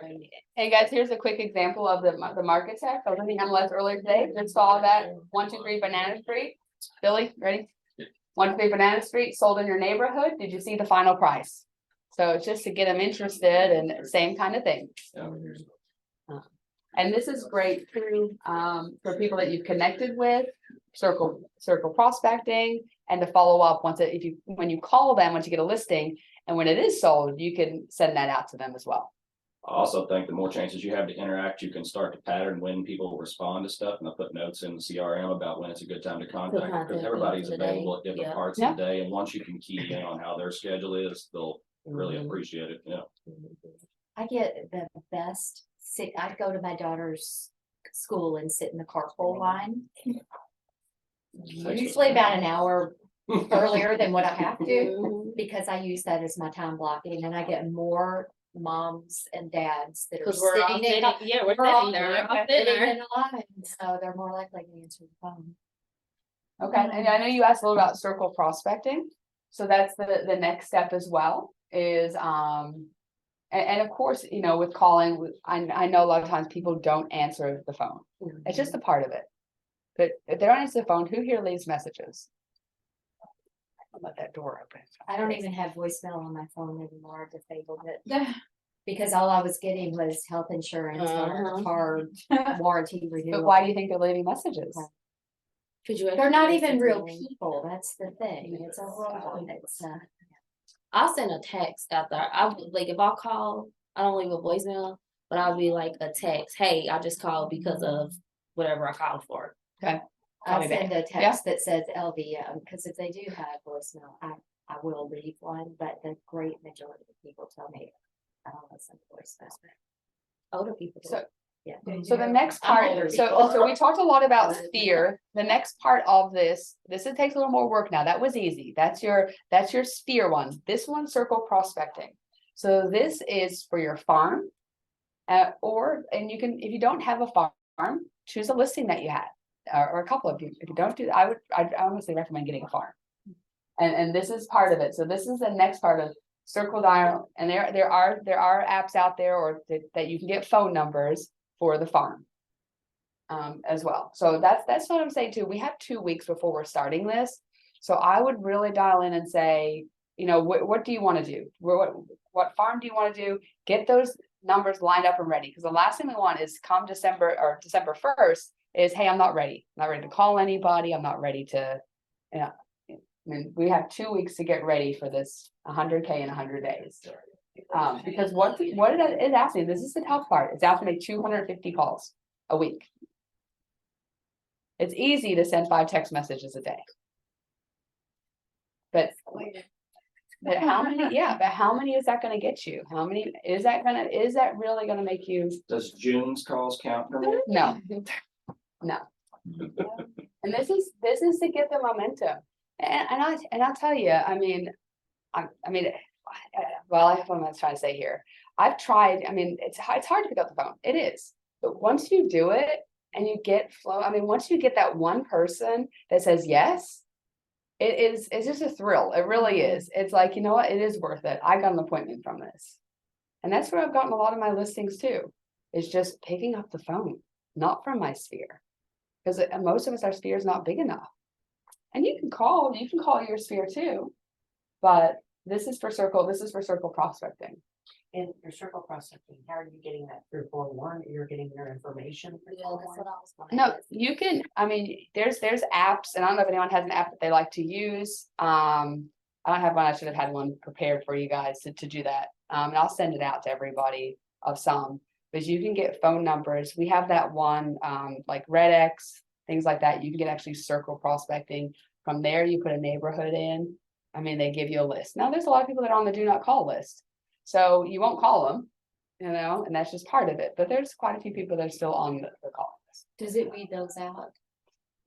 hey guys, here's a quick example of the market tech. I was looking at MLS earlier today. Just saw that 123 Banana Street. Billy, ready? 123 Banana Street sold in your neighborhood. Did you see the final price? So it's just to get them interested and same kind of thing. And this is great too, for people that you've connected with, circle prospecting, and to follow up when you call them, once you get a listing, and when it is sold, you can send that out to them as well. I also think the more chances you have to interact, you can start to pattern when people respond to stuff, and I'll put notes in the CRM about when it's a good time to contact, contact because them everybody's for the day, available at different yeah. parts of the day, and once you can key in on how their schedule is, they'll really Mhm. appreciate it, yeah. I get the best, I go to my daughter's school and sit in the carpool line. Usually about an hour earlier than what I have to, Mhm. because I use that as my time blocking, and I get more moms and dads that are 'Cause we're all sitting in. sitting, yeah, we're we're all sitting there, we're all Sitting sitting there. in a line, so they're more likely to answer the phone. Okay, and I know you asked a little about circle prospecting, so that's the next step as well, is, and of course, you know, with calling, I know a lot of times people don't answer the phone, it's just a part of it. But if they don't answer the phone, who here leaves messages? I'll let that door open. I don't even have voicemail on my phone anymore, I disabled it. Because all I was getting was health insurance, Uh-huh. card, warranty renewal. But why do you think they're leaving messages? Could you? They're not even real people. people, that's the thing, it's a robot, it's I'll send a text out there. Like if I call, I don't leave a voicemail, but I'll be like a text. Hey, I just called because of whatever I called for. Okay. I'll me back. send a text that says LVM, because if they do have voicemail, I will leave one, but the great majority of people tell me I don't listen to voicemail. Older people. do. So- Yeah. So the next I'm part, older so people. we talked a lot about sphere. The next part of this takes a little more work now. That was easy. That's your sphere one. This one, circle prospecting. So this is for your farm. And you can, if you don't have a farm, choose a listing that you had, or a couple of you. If you don't do, I'd honestly recommend getting a farm. And this is part of it. So this is the next part of circle dial. And there are apps out there that you can get phone numbers for the farm. As well. So that's what I'm saying too. We have 2 weeks before we're starting this. So I would really dial in and say, you know, what do you want to do? What farm do you want to do? Get those numbers lined up and ready. Because the last thing we want is come December 1st is, hey, I'm not ready. I'm not ready to call anybody. I'm not ready to, you know, I mean, we have 2 weeks to get ready for this 100K in 100 days. Because what it is asking, this is the tough part. It's asking to make 250 calls a week. It's easy to send 5 text messages a day. But how many, but how many is that gonna get you? How many, is that really gonna make you? Does June's calls count for me? No. No. And this is to get the momentum. And I'll tell you, I mean, well, I have what I'm trying to say here. I've tried, I mean, it's hard to pick up the phone. It is. But once you do it and you get flow, I mean, once you get that one person that says yes, it's just a thrill. It really is. It's like, you know what? It is worth it. I got an appointment from this. And that's where I've gotten a lot of my listings too, is just picking up the phone, not from my sphere. Because most of us, our sphere is not big enough. And you can call your sphere too. But this is for circle prospecting. And your circle prospecting, how are you getting that through Forewarn? You're getting their information? through Yeah, that's Forewarn? what I was gonna No, ask. you can, I mean, there's apps, and I don't know if anyone has an app that they like to use. I don't have one. I should have had one prepared for you guys to do that. And I'll send it out to everybody of some, but you can get phone numbers. We have that one, like RedX, things like that. You can get actually circle prospecting. From there, you put a neighborhood in. I mean, they give you a list. Now, there's a lot of people that are on the do not call list. So you won't call them, you know, and that's just part of it. But there's quite a few people that are still on the call list. Does it read those out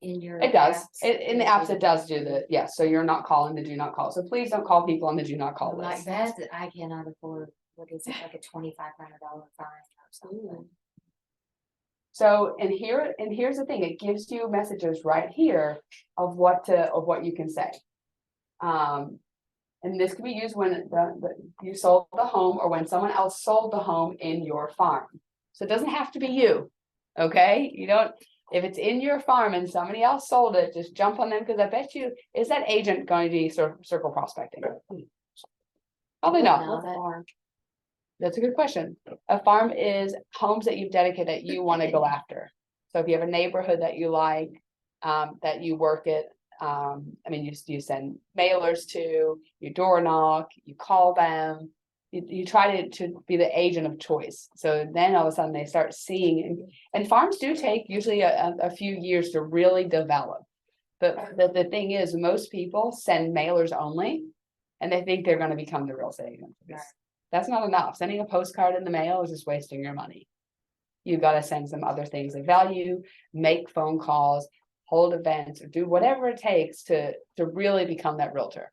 in your? It does. apps? In the apps, it does do the, yes. So you're not calling the do not call. So please don't call people on the do not call Like list. that, I cannot afford, what is it, like a $2,500 fine or something. So, and here's the thing, it gives you messages right here of what you can say. And this can be used when you sold the home or when someone else sold the home in your farm. So it doesn't have to be you, okay? You don't, if it's in your farm and somebody else sold it, just jump on them, because I bet you, is that agent going to be circle prospecting? Probably not. No, that- That's a good question. A farm is homes that you've dedicated that you want to go after. So if you have a neighborhood that you like, that you work at, I mean, you send mailers to, you door knock, you call them. You try to be the agent of choice. So then all of a sudden they start seeing, and farms do take usually a few years to really develop. But the thing is, most people send mailers only, and they think they're gonna become the real estate agent. That's not enough. Sending a postcard in the mail is just wasting your money. You gotta send some other things of value, make phone calls, hold events, or do whatever it takes to really become that realtor.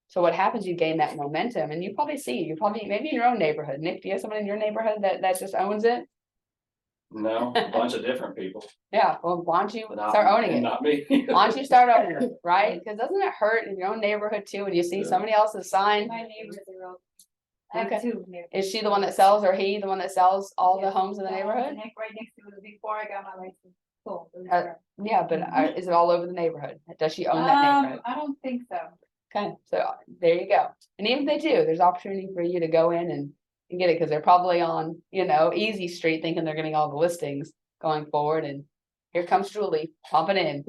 So what happens, you gain that momentum, and you probably maybe in your own neighborhood. Nick, do you have someone in your neighborhood that just owns it? No, a bunch of different people. Yeah, well, why don't you Not- start owning and it? Not me. Why don't you start owning it, right? Because doesn't it hurt in your own neighborhood too, when you see somebody else's sign? My neighbors are real. I have Okay. 2 neighbors. Is she the one that sells, or he the one that sells all the homes in the neighborhood? Right next to it, before I got my license. Cool. Yeah, but is it all over the neighborhood? Does she own that neighborhood? I don't think so. Okay, so there you go. And even if they do, there's opportunity for you to go in and get it, because they're probably on, Easy Street thinking they're getting all the listings going forward, and here comes Julie popping in.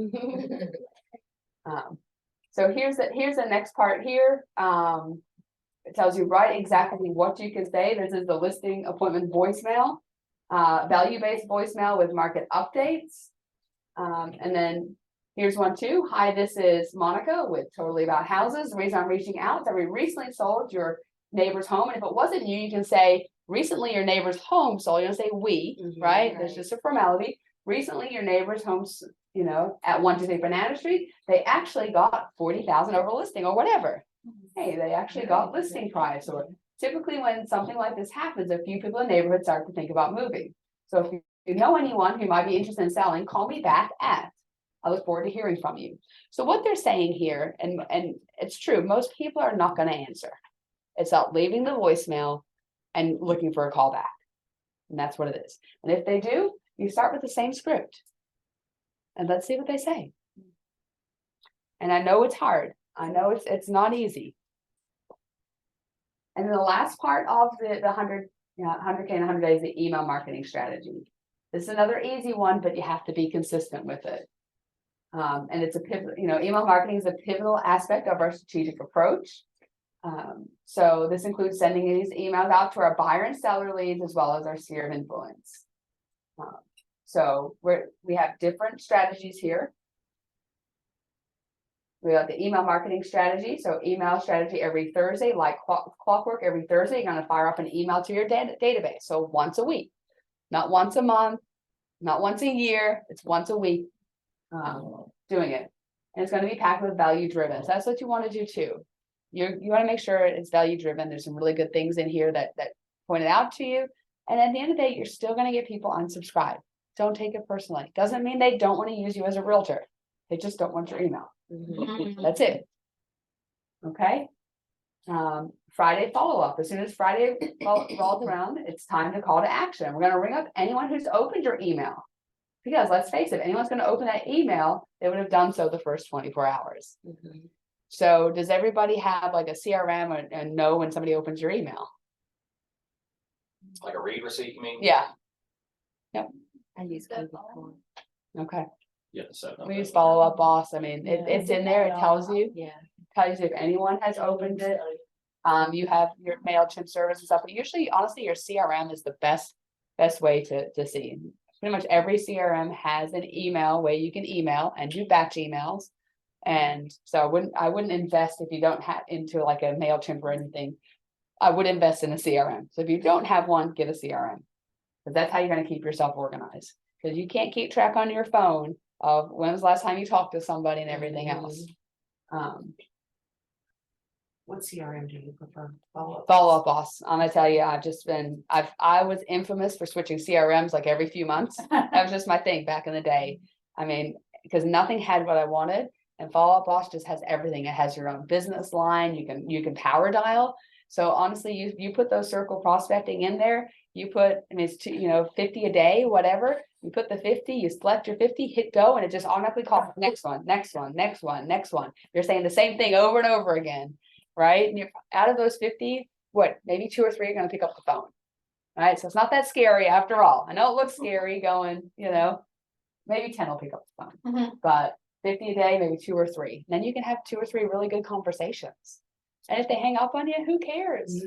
So here's the next part here. It tells you right exactly what you can say. This is the listing appointment voicemail, value-based voicemail with market updates. And then here's one too. Hi, this is Monica with Totally About Houses. The reason I'm reaching out is that we recently sold your neighbor's home. And if it wasn't you, you can say recently your neighbor's home sold. You don't say we, right? That's just a formality. Recently your neighbor's home's, at 123 Banana Street, they actually got 40,000 over listing or whatever. Hey, they actually got listing price. Or typically when something like this happens, a few people in the neighborhood start to think about moving. So if you know anyone who might be interested in selling, call me back at. I look forward to hearing from you. So what they're saying here, and it's true, most people are not going to answer. It's about leaving the voicemail and looking for a call back. And that's what it is. And if they do, you start with the same script. And let's see what they say. And I know it's hard. I know it's not easy. And then the last part of the 100K and 100 days, the email marketing strategy. This is another easy one, but you have to be consistent with it. And it's a pivot, email marketing is a pivotal aspect of our strategic approach. So this includes sending these emails out to our buyer and seller leads, as well as our sphere of influence. So we have different strategies here. We have the email marketing strategy. So email strategy every Thursday, like clockwork, every Thursday, you're going to fire up an email to your database. So once a week, not once a month, not once a year, it's once a week doing it. And it's going to be packed with value driven. So that's what you want to do too. You want to make sure it's value driven. There's some really good things in here that pointed out to you. And at the end of the day, you're still going to get people unsubscribed. Don't take it personally. Doesn't mean they don't want to use you as a realtor. They just don't want your email. That's it. Okay. Friday follow-up. As soon as Friday rolls around, it's time to call to action. We're going to ring up anyone who's opened your email. Because let's face it, anyone's going to open that email, they would have done so the first 24 hours. So does everybody have like a CRM and know when somebody opens your email? Like a read receipt, you mean? Yeah. Yep. I use Google. Okay. Yeah, so. We use Follow Up Boss. I mean, it's in there. It tells you. Yeah. Tells you if anyone has opened it. You have your MailChimp service and stuff, but usually, honestly, your CRM is the best way to see. Pretty much every CRM has an email way you can email and do batch emails. And so I wouldn't invest if you don't have into like a MailChimp or anything. I would invest in a CRM. So if you don't have one, get a CRM. Because that's how you're going to keep yourself organized. Because you can't keep track on your phone of when was the last time you talked to somebody and everything else. What CRM do you prefer? Follow Up Boss. I'm gonna tell you, I was infamous for switching CRMs like every few months. That was just my thing back in the day. I mean, because nothing had what I wanted, and Follow Up Boss just has everything. It has your own business line. You can power dial. So honestly, you put those circle prospecting in there. You put, I mean, it's 50 a day, whatever. You put the 50, you select your 50, hit go, and it just automatically calls next one, next one, next one, next one. You're saying the same thing over and over again, right? And you're out of those 50, maybe 2 or 3 are going to pick up the phone. Right, so it's not that scary after all. I know it looks scary going, maybe 10 will pick up the phone, but 50 a day, maybe 2 or 3. Then you can have 2 or 3 really good conversations. And if they hang up on you, who cares?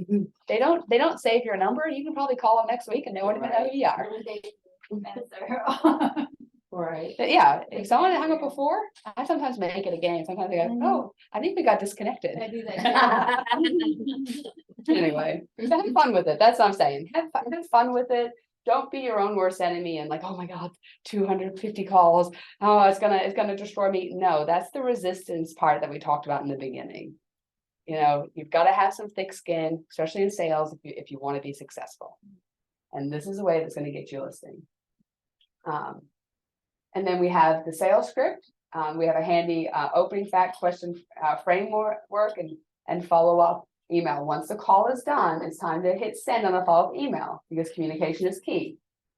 They don't save your number. You can probably call them next week and they won't even know who you are. Right. But yeah, if someone hung up before, I sometimes make it a game. Sometimes I go, oh, I think we got disconnected. I do that. Anyway, have fun with it. That's what I'm saying. Have fun with it. Don't be your own worst enemy and like, oh my God, 250 calls. Oh, it's gonna destroy me. No, that's the resistance part that we talked about in the beginning. You've got to have some thick skin, especially in sales, if you want to be successful. And this is a way that's going to get you a listing. And then we have the sales script. We have a handy opening fact question framework and follow up email. Once the call is done, it's time to hit send on a follow-up email because communication is key,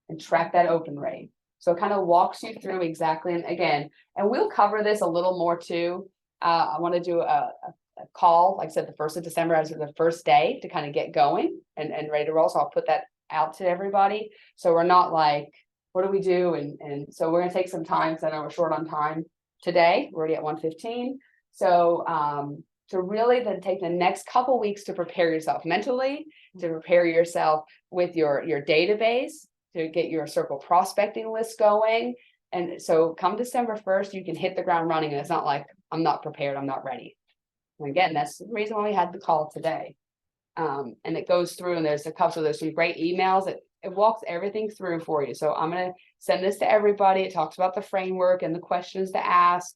and track that open rate. So it kind of walks you through exactly, and we'll cover this a little more too. I want to do a call, like I said, the 1st of December as the first day to kind of get going and ready to roll. So I'll put that out to everybody. So we're not like, what do we do? And so we're going to take some time because I know we're short on time today. We're already at 1:15. So to really then take the next couple weeks to prepare yourself mentally, to prepare yourself with your database, to get your circle prospecting list going. And so come December 1st, you can hit the ground running. And it's not like, I'm not prepared, I'm not ready. And again, that's the reason why we had the call today. And it goes through and there's some great emails. It walks everything through for you. So I'm going to send this to everybody. It talks about the framework and the questions to ask.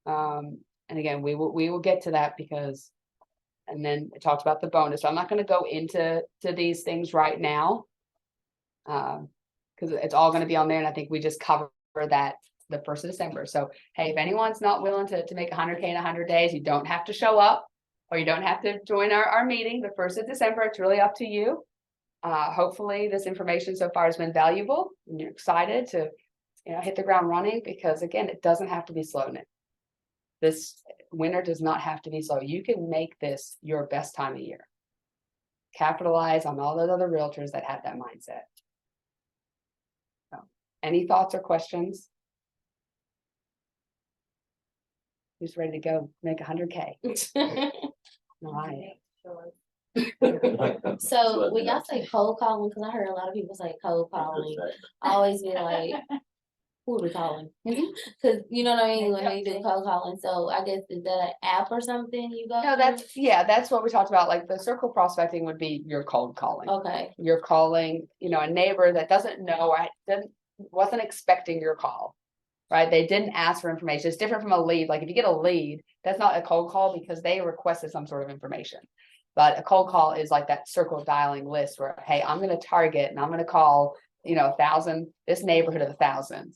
And again, we will get to that and then it talks about the bonus. So I'm not going to go into these things right now. Because it's all going to be on there. And I think we just cover that the 1st of December. So, hey, if anyone's not willing to make 100K in 100 days, you don't have to show up or you don't have to join our meeting the 1st of December. It's really up to you. Hopefully this information so far has been valuable and you're excited to, hit the ground running because again, it doesn't have to be slow. This winter does not have to be slow. You can make this your best time of year. Capitalize on all those other realtors that have that mindset. So, any thoughts or questions? Who's ready to go make 100K? All right. So when y'all say cold calling, because I heard a lot of people say cold calling, I always be like, who are we calling? Because you know what I mean, when they do cold calling. So I guess is that an app or something you go? No, that's what we talked about. Like the circle prospecting would be your cold calling. Okay. You're calling, a neighbor that doesn't know, wasn't expecting your call. Right? They didn't ask for information. It's different from a lead. Like if you get a lead, that's not a cold call because they requested some sort of information. But a cold call is like that circle dialing list where, hey, I'm going to target and I'm going to call, 1,000, this neighborhood of 1,000.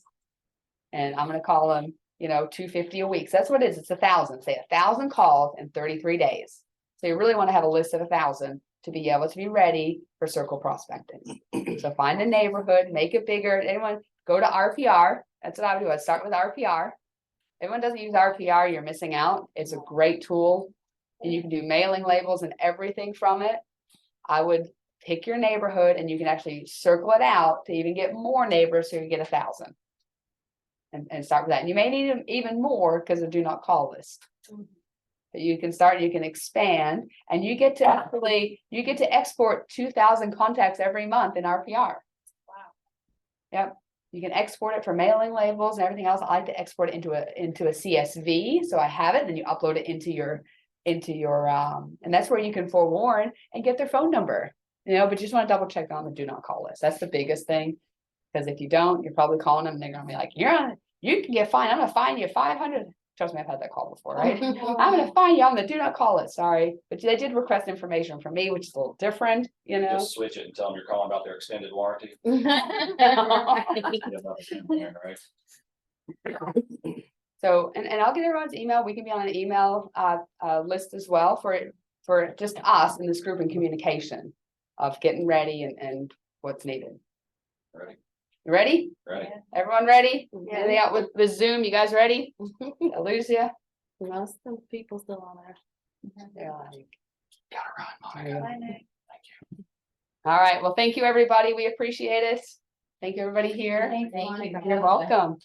And I'm going to call them, 250 a week. So that's what it is. It's 1,000. Say 1,000 calls in 33 days. So you really want to have a list of 1,000 to be able to be ready for circle prospecting. So find a neighborhood, make it bigger. Anyone go to RPR. That's what I would do. I'd start with RPR. If everyone doesn't use RPR, you're missing out. It's a great tool. And you can do mailing labels and everything from it. I would pick your neighborhood and you can actually circle it out to even get more neighbors so you get 1,000. And start with that. And you may need even more because of do not call list. But you can start, you can expand, and you get to export 2,000 contacts every month in RPR. Wow. Yep. You can export it for mailing labels and everything else. I like to export it into a CSV. So I have it, and then you upload it into your and that's where you can forewarn and get their phone number, but you just want to double check on the do not call list. That's the biggest thing. Because if you don't, you're probably calling them and they're going to be like, you can get fined. I'm going to fine you 500. Trust me, I've had that call before, right? I'm going to fine you on the do not call it. Sorry. But they did request information from me, which is a little different, Just switch it and tell them you're calling about their extended warranty. So, and I'll get everyone's email. We can be on an email list as well for just us in this group and communication of getting ready and what's needed. Ready. You ready? Ready. Everyone ready? Yeah. Anything out with the Zoom? You guys ready? I lose you? Most of the people still on there. They're like, Gotta run, Monica. yeah. Bye, Nick. Thank you. All right, well, thank you, everybody. We appreciate it. Thank you, everybody here. Thanks, You're welcome.